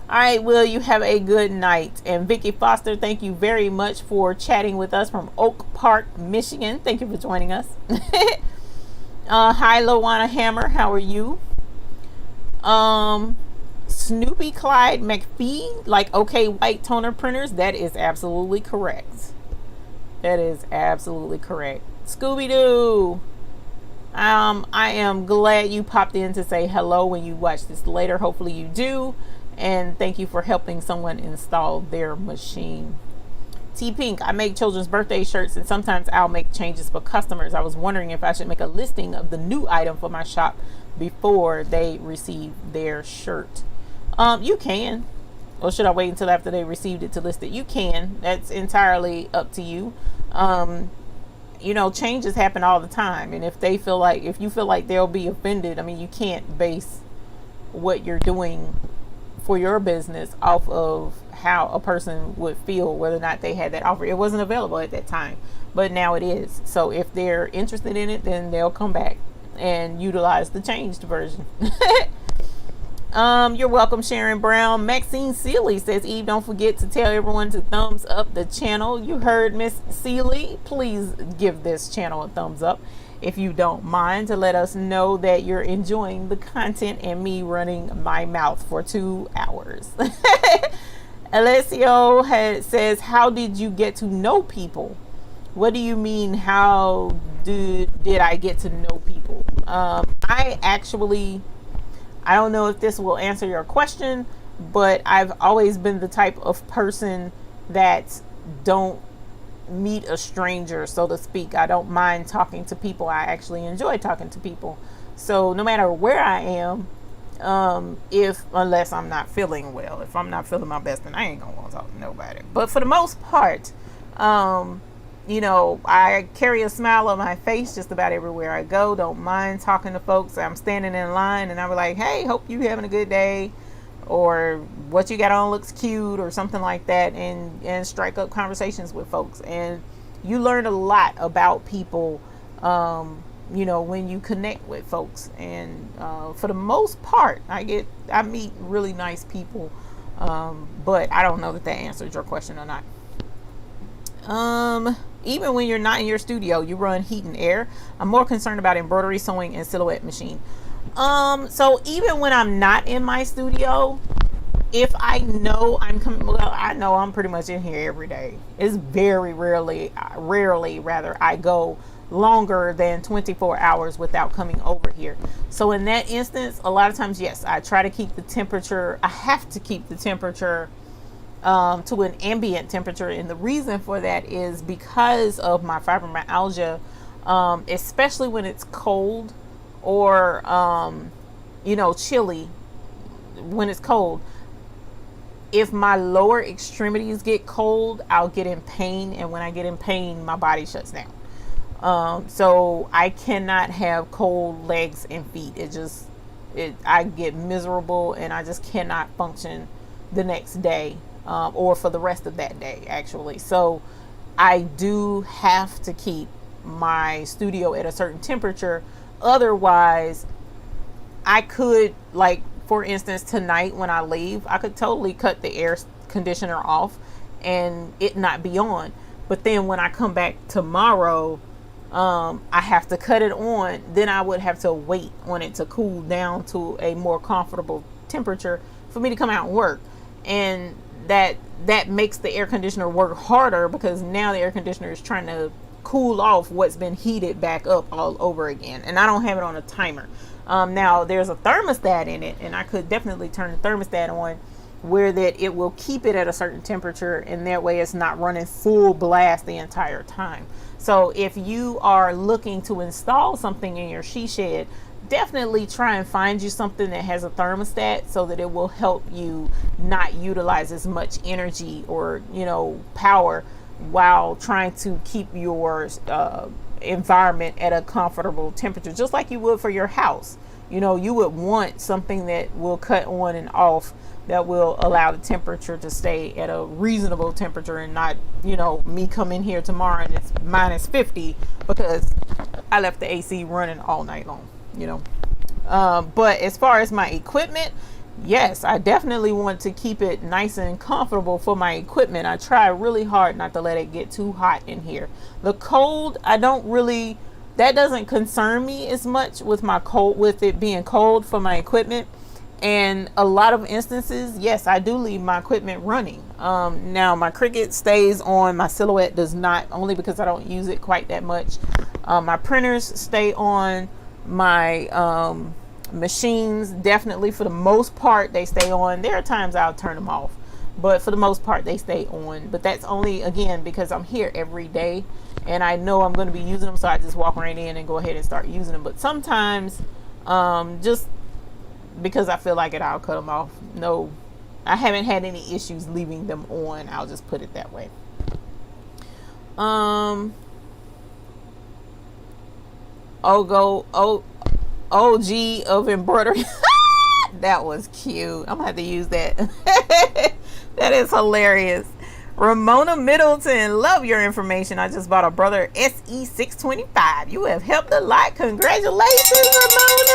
All right, Will, you have a good night. And Vicky Foster, thank you very much for chatting with us from Oak Park, Michigan. Thank you for joining us. Hi, Lawana Hammer, how are you? Snoopy Clyde McPhee, like okay white toner printers. That is absolutely correct. That is absolutely correct. Scooby-Doo, I am glad you popped in to say hello when you watch this later. Hopefully you do. And thank you for helping someone install their machine. T Pink, I make children's birthday shirts and sometimes I'll make changes for customers. I was wondering if I should make a listing of the new item for my shop before they receive their shirt. You can. Or should I wait until after they received it to list it? You can. That's entirely up to you. You know, changes happen all the time. And if you feel like they'll be offended, I mean, you can't base what you're doing for your business off of how a person would feel whether or not they had that offer. It wasn't available at that time, but now it is. So if they're interested in it, then they'll come back and utilize the changed version. You're welcome, Sharon Brown. Maxine Seeley says, Eve, don't forget to tell everyone to thumbs up the channel. You heard Miss Seeley. Please give this channel a thumbs up if you don't mind, to let us know that you're enjoying the content and me running my mouth for 2 hours. Alessio says, how did you get to know people? What do you mean, how did I get to know people? I don't know if this will answer your question, but I've always been the type of person that don't meet a stranger, so to speak. I don't mind talking to people. I actually enjoy talking to people. So no matter where I am, unless I'm not feeling well, if I'm not feeling my best, then I ain't gonna want to talk to nobody. But for the most part, I carry a smile on my face just about everywhere I go. Don't mind talking to folks. I'm standing in line and I'm like, hey, hope you having a good day, or what you got on looks cute, or something like that, and strike up conversations with folks. And you learn a lot about people, when you connect with folks. And for the most part, I meet really nice people. But I don't know that answered your question or not. Even when you're not in your studio, you run heat and air. I'm more concerned about embroidery, sewing, and silhouette machine. So even when I'm not in my studio, if I know I know I'm pretty much in here every day. It's very rarely I go longer than 24 hours without coming over here. So in that instance, a lot of times, yes, I try to keep the temperature. I have to keep the temperature to an ambient temperature, and the reason for that is because of my fibromyalgia, especially when it's cold or chilly. When it's cold, if my lower extremities get cold, I'll get in pain, and when I get in pain, my body shuts down. So I cannot have cold legs and feet. I get miserable, and I just cannot function the next day. Or for the rest of that day, actually. So I do have to keep my studio at a certain temperature. Otherwise, I could, like, for instance, tonight when I leave, I could totally cut the air conditioner off and it not be on. But then when I come back tomorrow, I have to cut it on. Then I would have to wait on it to cool down to a more comfortable temperature for me to come out and work. And that makes the air conditioner work harder, because now the air conditioner is trying to cool off what's been heated back up all over again. And I don't have it on a timer. Now there's a thermostat in it, and I could definitely turn the thermostat on where that it will keep it at a certain temperature, and that way it's not running full blast the entire time. So if you are looking to install something in your she shed, definitely try and find you something that has a thermostat, so that it will help you not utilize as much energy or power while trying to keep your environment at a comfortable temperature, just like you would for your house. You would want something that will cut on and off, that will allow the temperature to stay at a reasonable temperature, and not me come in here tomorrow and it's minus 50 because I left the AC running all night long. But as far as my equipment, yes, I definitely want to keep it nice and comfortable for my equipment. I try really hard not to let it get too hot in here. The cold, that doesn't concern me as much with it being cold for my equipment. And a lot of instances, yes, I do leave my equipment running. Now my Cricut stays on, my Silhouette does not, only because I don't use it quite that much. My printers stay on. My machines, definitely, for the most part, they stay on. There are times I'll turn them off, but for the most part they stay on. But that's only, again, because I'm here every day and I know I'm going to be using them, so I just walk right in and go ahead and start using them. But sometimes just because I feel like it, I'll cut them off. No, I haven't had any issues leaving them on, I'll just put it that way. OG of embroidery. That was cute. I'm gonna have to use that. That is hilarious. Ramona Middleton, love your information. I just bought a Brother SE625. You have helped a lot. Congratulations, Ramona.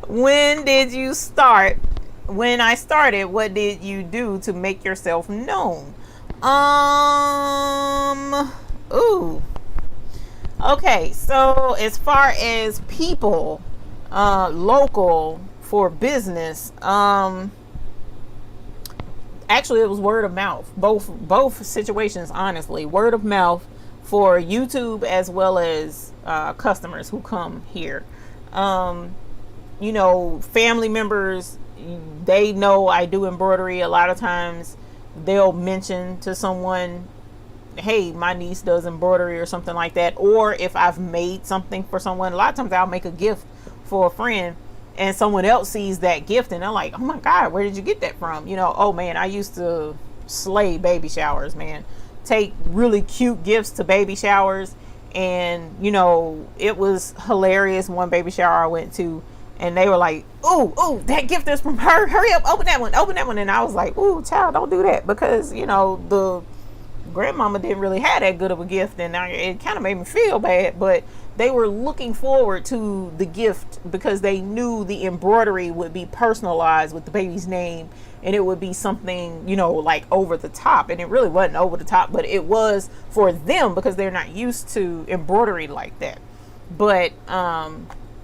When did you start? When I started, what did you do to make yourself known? Ooh. Okay, so as far as people, local for business, actually it was word of mouth. Both situations, honestly, word of mouth for YouTube as well as customers who come here. You know, family members, they know I do embroidery. A lot of times they'll mention to someone, hey, my niece does embroidery or something like that. Or if I've made something for someone, a lot of times I'll make a gift for a friend and someone else sees that gift and they're like, oh my God, where did you get that from? You know, oh man, I used to slay baby showers, man. Take really cute gifts to baby showers. And, you know, it was hilarious. One baby shower I went to, and they were like, ooh, that gift is from her. Hurry up, open that one. And I was like, ooh, child, don't do that. Because, you know, the grandmama didn't really have that good of a gift, and it kind of made me feel bad. But they were looking forward to the gift because they knew the embroidery would be personalized with the baby's name, and it would be something, you know, like over the top. And it really wasn't over the top, but it was for them because they're not used to embroidery like that. But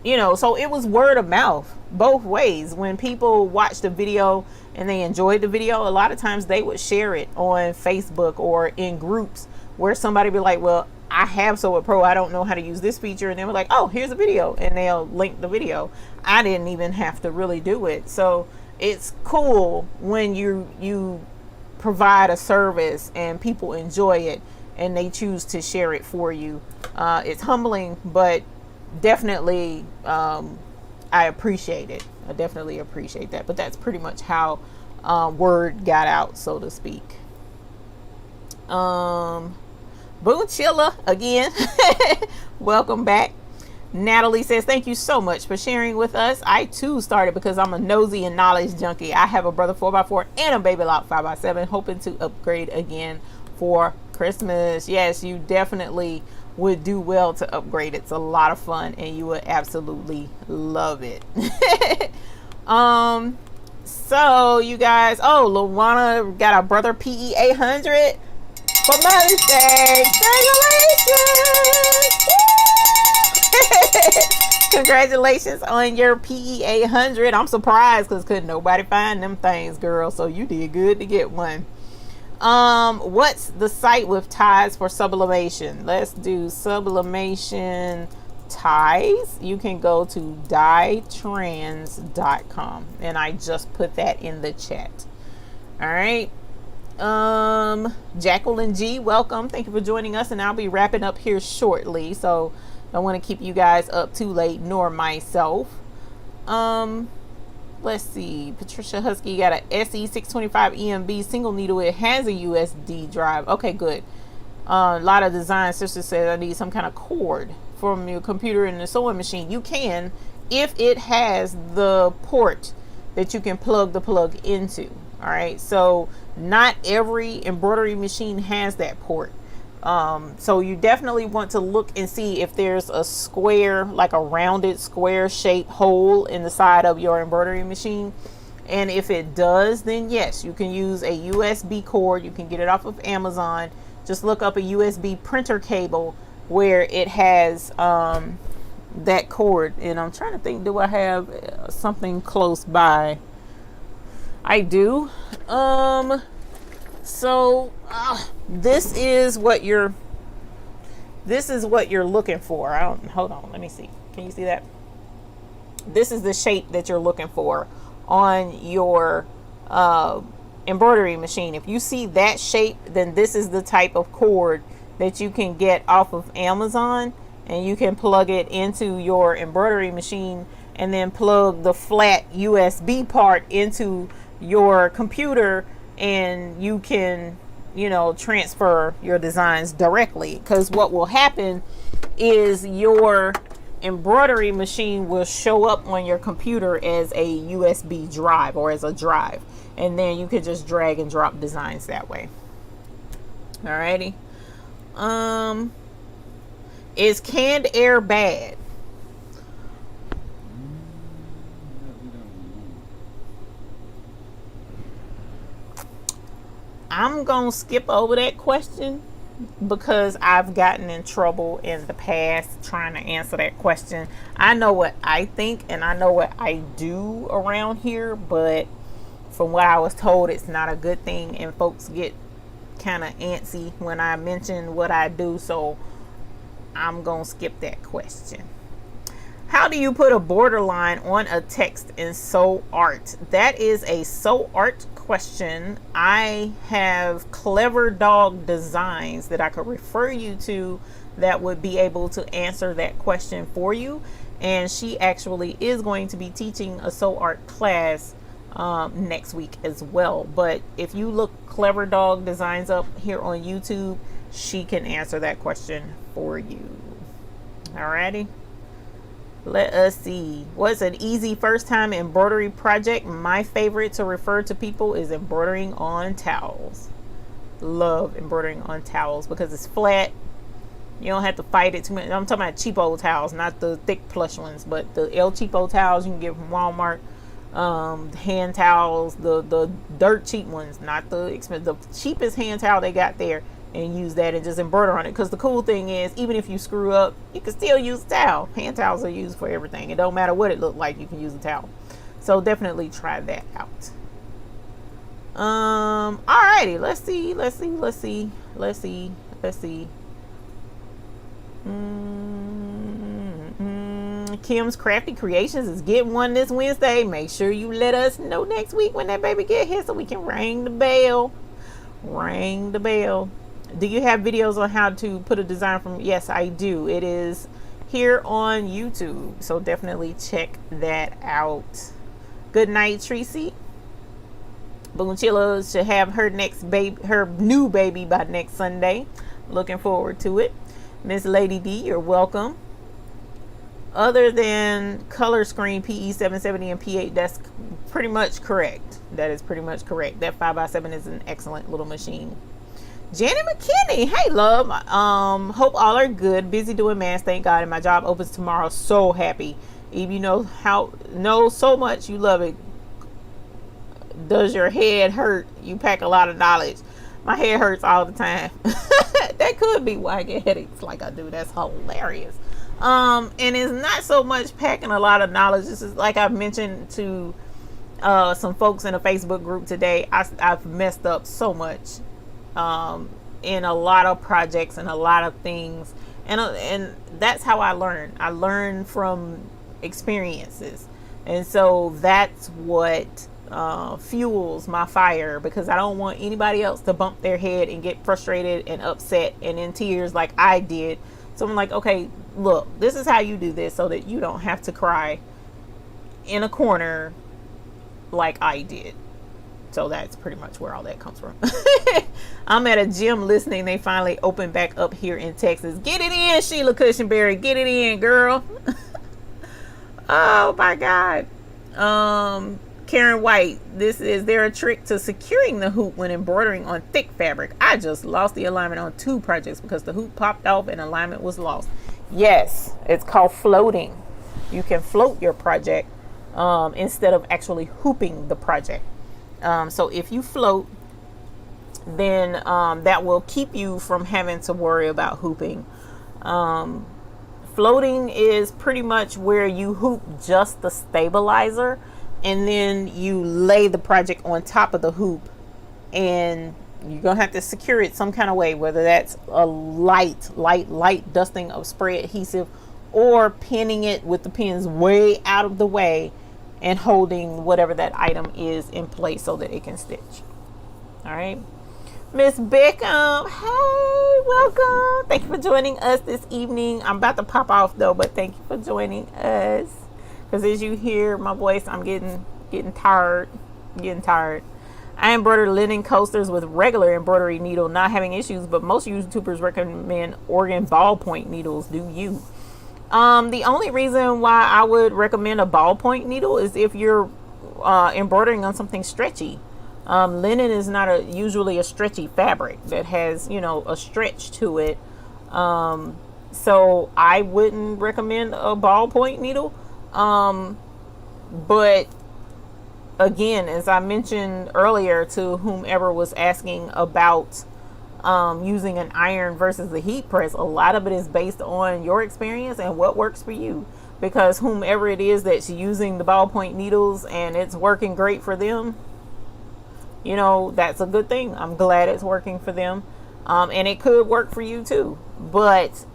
you know, so it was word of mouth both ways. When people watched the video and they enjoyed the video, a lot of times they would share it on Facebook or in groups where somebody be like, well, I have Sew It Pro, I don't know how to use this feature. And they were like, oh, here's a video, and they'll link the video. I didn't even have to really do it. So it's cool when you provide a service and people enjoy it and they choose to share it for you. It's humbling, but definitely I appreciate it. I definitely appreciate that. But that's pretty much how word got out, so to speak. Boo Chilla again. Welcome back. Natalie says, thank you so much for sharing with us. I too started because I'm a nosy and knowledge junkie. I have a Brother 4x4 and a Baby Lock 5x7, hoping to upgrade again for Christmas. Yes, you definitely would do well to upgrade. It's a lot of fun and you would absolutely love it. So you guys, oh, Luana got a Brother PE 800 for Mother's Day. Congratulations! Congratulations on your PE 800. I'm surprised because couldn't nobody find them things, girl. So you did good to get one. What's the site with ties for sublimation? Let's do sublimation ties. You can go to dyetrans.com, and I just put that in the chat. All right. Jacqueline G, welcome. Thank you for joining us, and I'll be wrapping up here shortly, so don't want to keep you guys up too late, nor myself. Let's see. Patricia Husky got a SE625 EMB single needle. It has a USB drive. Okay, good. A lot of design sisters said I need some kind of cord from your computer and the sewing machine. You can, if it has the port that you can plug the plug into. All right, so not every embroidery machine has that port. So you definitely want to look and see if there's a square, like a rounded square shaped hole in the side of your embroidery machine. And if it does, then yes, you can use a USB cord. You can get it off of Amazon. Just look up a USB printer cable where it has that cord. And I'm trying to think, do I have something close by? I do. So this is what you're looking for. Hold on, let me see. Can you see that? This is the shape that you're looking for on your embroidery machine. If you see that shape, then this is the type of cord that you can get off of Amazon, and you can plug it into your embroidery machine and then plug the flat USB part into your computer, and you can, you know, transfer your designs directly. Because what will happen is your embroidery machine will show up on your computer as a USB drive or as a drive, and then you can just drag and drop designs that way. Alrighty. Is canned air bad? I'm gonna skip over that question because I've gotten in trouble in the past trying to answer that question. I know what I think and I know what I do around here, but from what I was told, it's not a good thing, and folks get kind of antsy when I mention what I do, so I'm gonna skip that question. How do you put a borderline on a text in Sew Art? That is a Sew Art question. I have Clever Dog Designs that I could refer you to that would be able to answer that question for you, and she actually is going to be teaching a Sew Art class next week as well. But if you look Clever Dog Designs up here on YouTube, she can answer that question for you. Alrighty, let us see. What's an easy first time embroidery project? My favorite to refer to people is embroidering on towels. Love embroidering on towels because it's flat. You don't have to fight it too much. I'm talking about cheapo towels, not the thick plush ones, but the El Cheapo towels you can get from Walmart. Hand towels, the dirt cheap ones, not the expensive, the cheapest hand towel they got there, and use that and just embroider on it. Because the cool thing is, even if you screw up, you can still use a towel. Hand towels are used for everything. It don't matter what it looked like, you can use a towel. So definitely try that out. Alrighty, let's see. Kim's Crafty Creations is getting one this Wednesday. Make sure you let us know next week when that baby get here so we can ring the bell. Ring the bell. Do you have videos on how to put a design from? Yes, I do. It is here on YouTube, so definitely check that out. Good night, Tracy. Boonchilla should have her new baby by next Sunday. Looking forward to it. Miss Lady D, you're welcome. Other than color screen PE 770 and P8, that's pretty much correct. That is pretty much correct. That 5x7 is an excellent little machine. Janet McKinney, hey love. Hope all are good. Busy doing mass, thank God. And my job opens tomorrow. So happy. Eve, you know so much you love it. Does your head hurt? You pack a lot of knowledge. My head hurts all the time. That could be why I get headaches like I do. That's hilarious. And it's not so much packing a lot of knowledge. This is like I've mentioned to some folks in a Facebook group today. I've messed up so much in a lot of projects and a lot of things, and that's how I learn. I learn from experiences, and so that's what fuels my fire, because I don't want anybody else to bump their head and get frustrated and upset and in tears like I did. So I'm like, okay, look, this is how you do this so that you don't have to cry in a corner like I did. So that's pretty much where all that comes from. I'm at a gym listening. They finally opened back up here in Texas. Get it in, Sheila Cushionberry. Get it in, girl. Oh my God. Karen White, is there a trick to securing the hoop when embroidering on thick fabric? I just lost the alignment on 2 projects because the hoop popped off and alignment was lost. Yes, it's called floating. You can float your project instead of actually hooping the project. So if you float, then that will keep you from having to worry about hooping. Floating is pretty much where you hoop just the stabilizer, and then you lay the project on top of the hoop, and you're gonna have to secure it some kind of way, whether that's a light dusting of spray adhesive, or pinning it with the pins way out of the way and holding whatever that item is in place so that it can stitch. All right, Miss Beckham, hey, welcome. Thank you for joining us this evening. I'm about to pop off though, but thank you for joining us. Because as you hear my voice, I'm getting tired. I embroider linen coasters with regular embroidery needle, not having issues, but most YouTubers recommend Oregon ballpoint needles. Do you? The only reason why I would recommend a ballpoint needle is if you're embroidering on something stretchy. Linen is not usually a stretchy fabric that has, you know, a stretch to it. So I wouldn't recommend a ballpoint needle. But again, as I mentioned earlier to whomever was asking about using an iron versus a heat press, a lot of it is based on your experience and what works for you. Because whomever it is that's using the ballpoint needles and it's working great for them, you know, that's a good thing. I'm glad it's working for them. And it could work for you too. But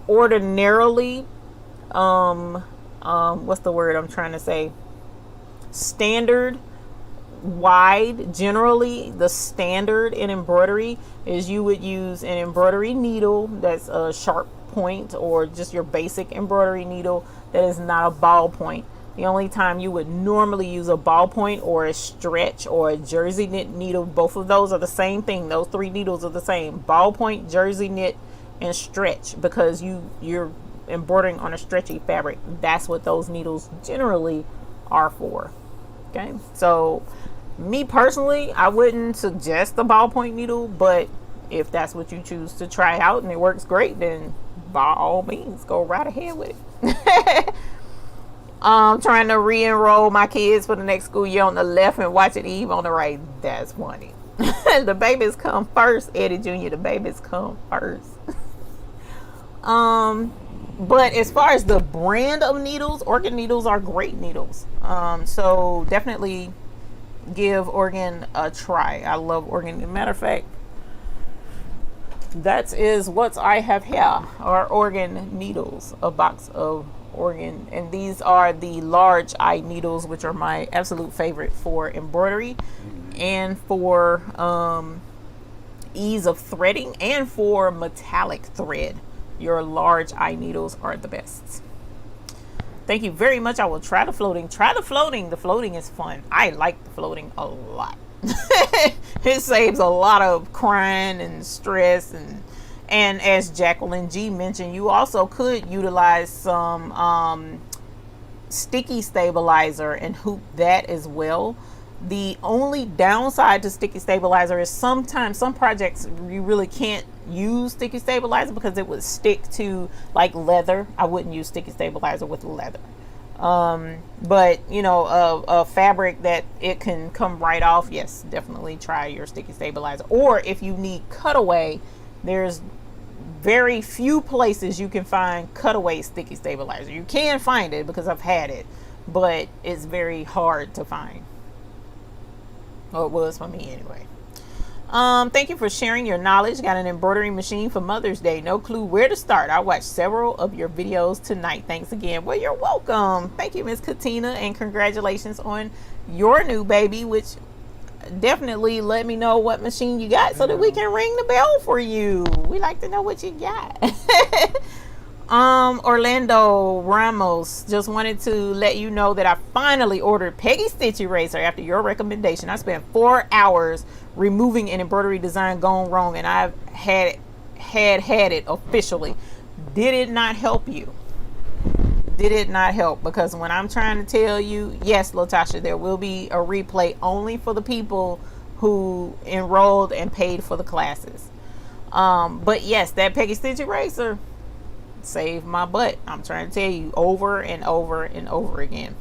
ordinarily, what's the word I'm trying to say? Standard wide, generally the standard in embroidery is you would use an embroidery needle that's a sharp point, or just your basic embroidery needle that is not a ball point. The only time you would normally use a ballpoint or a stretch or a jersey knit needle, both of those are the same thing. Those three needles are the same: ballpoint, jersey knit, and stretch, because you're embroidering on a stretchy fabric. That's what those needles generally are for. Okay, so me personally, I wouldn't suggest the ballpoint needle, but if that's what you choose to try out and it works great, then by all means, go right ahead with it. Trying to re-enroll my kids for the next school year on the left and watching Eve on the right. That's funny. The babies come first, Eddie Jr. The babies come first. But as far as the brand of needles, Organ needles are great needles. So definitely give Organ a try. I love Organ. As a matter of fact, that is what I have here, are Organ needles, a box of Organ, and these are the large eye needles, which are my absolute favorite for embroidery and for ease of threading and for metallic thread. Your large eye needles are the best. Thank you very much. I will try the floating. Try the floating. The floating is fun. I like the floating a lot. It saves a lot of crying and stress, and as Jacqueline G mentioned, you also could utilize some sticky stabilizer and hoop that as well. The only downside to sticky stabilizer is sometimes some projects you really can't use sticky stabilizer because it would stick to like leather. I wouldn't use sticky stabilizer with leather. But you know, a fabric that it can come right off, yes, definitely try your sticky stabilizer. Or if you need cutaway, there's very few places you can find cutaway sticky stabilizer. You can find it because I've had it, but it's very hard to find. Oh, it was for me anyway. Thank you for sharing your knowledge. Got an embroidery machine for Mother's Day. No clue where to start. I watched several of your videos tonight. Thanks again. Well, you're welcome. Thank you, Miss Katina, and congratulations on your new baby, which definitely let me know what machine you got so that we can ring the bell for you. We like to know what you got. Orlando Ramos, just wanted to let you know that I finally ordered Peggy Stitch Eraser after your recommendation. I spent 4 hours removing an embroidery design gone wrong, and I've had it officially. Did it not help you? Did it not help? Because when I'm trying to tell you, yes, Latasha, there will be a replay only for the people who enrolled and paid for the classes. But yes, that Peggy Stitch Eraser saved my butt. I'm trying to tell you over and over and over again.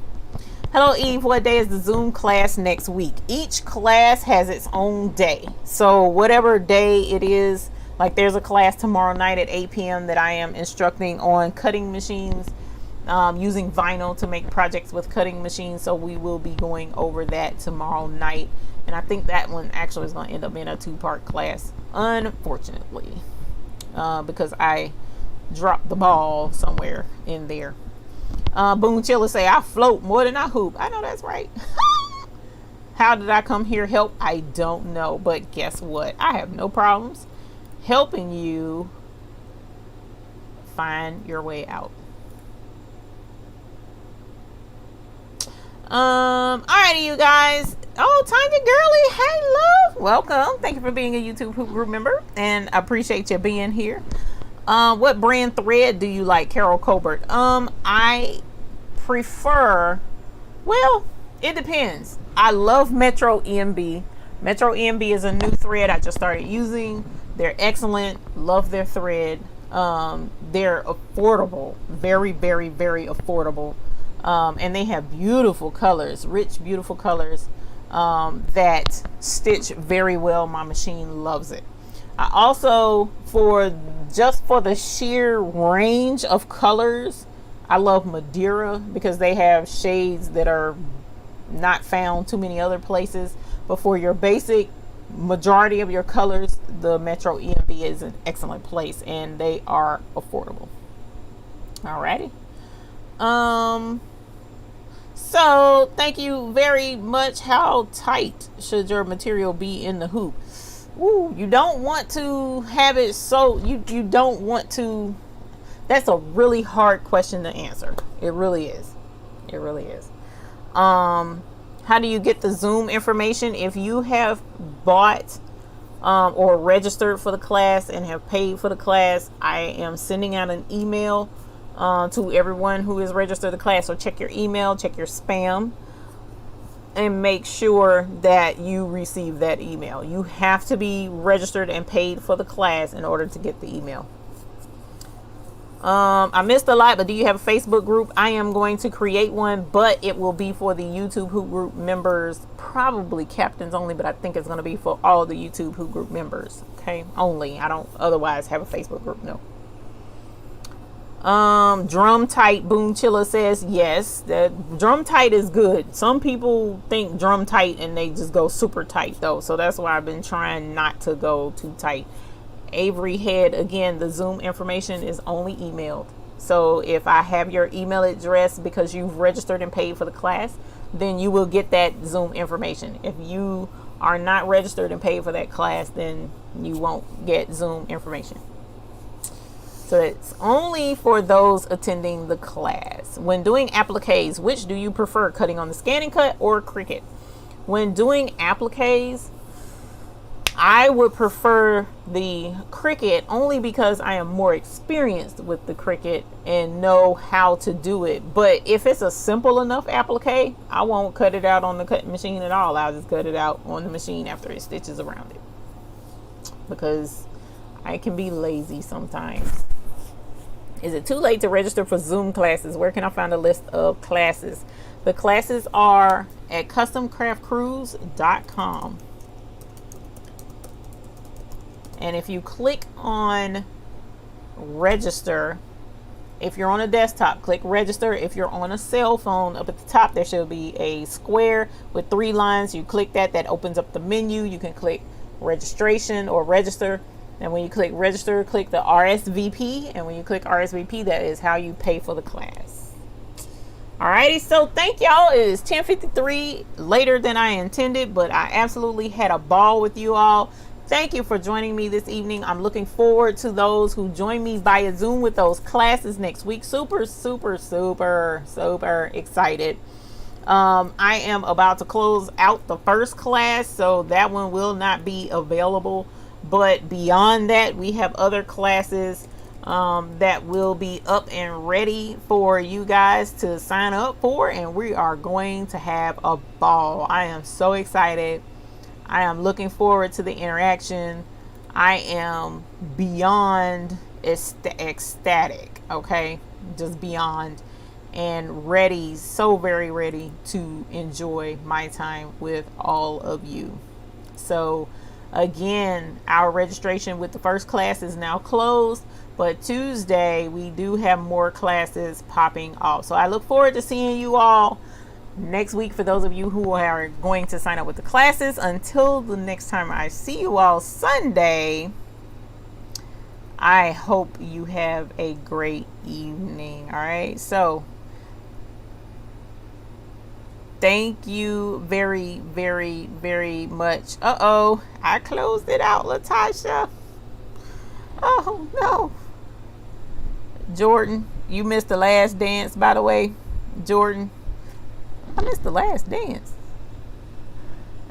Hello Eve, what day is the Zoom class next week? Each class has its own day. So whatever day it is, like there's a class tomorrow night at 8 p.m. that I am instructing on cutting machines, using vinyl to make projects with cutting machines. So we will be going over that tomorrow night. And I think that one actually is going to end up being a 2-part class, unfortunately, because I dropped the ball somewhere in there. Boone Chiller say, I float more than I hoop. I know that's right. How did I come here? Help? I don't know. But guess what? I have no problems helping you find your way out. Alrighty, you guys. Oh, Tanya Girly, hey love, welcome. Thank you for being a YouTube Hoop Group member, and I appreciate you being here. What brand thread do you like, Carol Colbert? I prefer, well, it depends. I love Metro EMB. Metro EMB is a new thread I just started using. They're excellent. Love their thread. They're affordable, very, very, very affordable. And they have beautiful colors, rich, beautiful colors that stitch very well. My machine loves it. I also, for the sheer range of colors, I love Madeira because they have shades that are not found too many other places. But for your basic majority of your colors, the Metro EMB is an excellent place, and they are affordable. Alrighty. So thank you very much. How tight should your material be in the hoop? Ooh, you don't want to have it so you don't want to. That's a really hard question to answer. It really is. It really is. How do you get the Zoom information? If you have bought or registered for the class and have paid for the class, I am sending out an email to everyone who is registered the class. So check your email, check your spam, and make sure that you receive that email. You have to be registered and paid for the class in order to get the email. I missed a lot, but do you have a Facebook group? I am going to create one, but it will be for the YouTube Hoop Group members, probably captains only, but I think it's going to be for all the YouTube Hoop Group members. Okay, only. I don't otherwise have a Facebook group. No. Drum tight Boom Chilla says yes, that drum tight is good. Some people think drum tight and they just go super tight though, so that's why I've been trying not to go too tight. Avery Head, again, the Zoom information is only emailed. So if I have your email address because you've registered and paid for the class, then you will get that Zoom information. If you are not registered and paid for that class, then you won't get Zoom information. So it's only for those attending the class. When doing appliques, which do you prefer, cutting on the scanning cut or Cricut? When doing appliques, I would prefer the Cricut only because I am more experienced with the Cricut and know how to do it. But if it's a simple enough applique, I won't cut it out on the cutting machine at all. I'll just cut it out on the machine after it stitches around it, because I can be lazy sometimes. Is it too late to register for Zoom classes? Where can I find a list of classes? The classes are at customcraftcruise.com. And if you click on register, if you're on a desktop, click register. If you're on a cell phone, up at the top there should be a square with 3 lines. You click that, that opens up the menu. You can click registration or register. And when you click register, click the RSVP. And when you click RSVP, that is how you pay for the class. Alrighty, so thank y'all. It is 10:53, later than I intended, but I absolutely had a ball with you all. Thank you for joining me this evening. I'm looking forward to those who join me via Zoom with those classes next week. Super, super, super, super excited. I am about to close out the first class, so that one will not be available. But beyond that, we have other classes that will be up and ready for you guys to sign up for, and we are going to have a ball. I am so excited. I am looking forward to the interaction. I am beyond ecstatic, okay? Just beyond, and ready, so very ready to enjoy my time with all of you. So again, our registration with the first class is now closed, but Tuesday we do have more classes popping off. So I look forward to seeing you all next week for those of you who are going to sign up with the classes. Until the next time I see you all Sunday, I hope you have a great evening. All right, so thank you very, very, very much. I closed it out, Latasha. Oh no. Jordan, you missed the last dance, by the way. Jordan, I missed the last dance.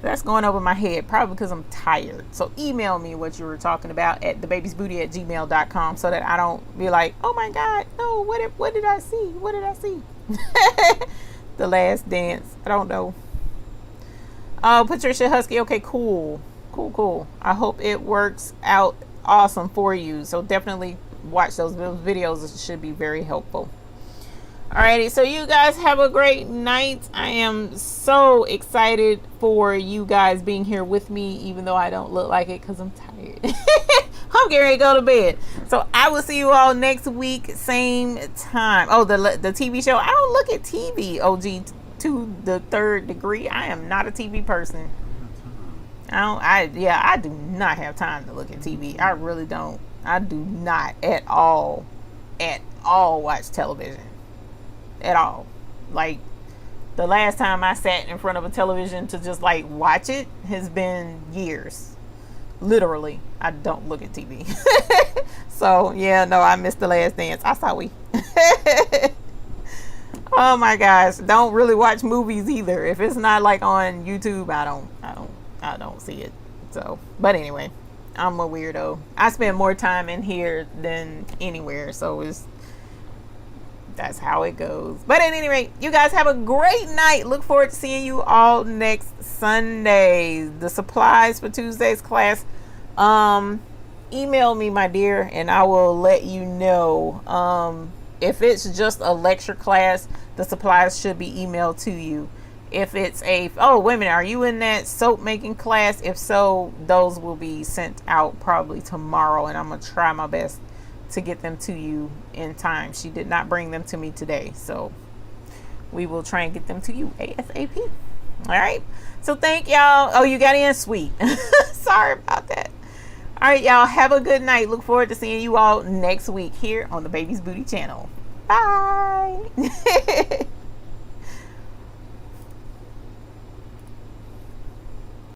That's going over my head, probably because I'm tired. So email me what you were talking about at thebabiesbooty@gmail.com so that I don't be like, oh my God, no, what did I see? What did I see? The Last Dance. I don't know. Oh, Patricia Husky. Okay, cool. Cool. I hope it works out awesome for you. So definitely watch those videos. It should be very helpful. Alrighty, so you guys have a great night. I am so excited for you guys being here with me, even though I don't look like it because I'm tired. I'm getting ready to go to bed. So I will see you all next week, same time. Oh, the TV show. I don't look at TV, OG, to the third degree. I am not a TV person. I do not have time to look at TV. I really don't. I do not at all watch television. At all. Like, the last time I sat in front of a television to just like watch it has been years. Literally, I don't look at TV. So yeah, no, I missed The Last Dance. I saw we. Oh my gosh, don't really watch movies either. If it's not like on YouTube, I don't see it. So, but anyway, I'm a weirdo. I spend more time in here than anywhere, so that's how it goes. But at any rate, you guys have a great night. Look forward to seeing you all next Sunday. The supplies for Tuesday's class, email me, my dear, and I will let you know. If it's just a lecture class, the supplies should be emailed to you. If it's oh wait a minute, are you in that soap making class? If so, those will be sent out probably tomorrow, and I'm gonna try my best to get them to you in time. She did not bring them to me today, so we will try and get them to you ASAP. All right, so thank y'all. Oh, you got in sweet. Sorry about that. All right, y'all, have a good night. Look forward to seeing you all next week here on the Baby's Booty channel. Bye.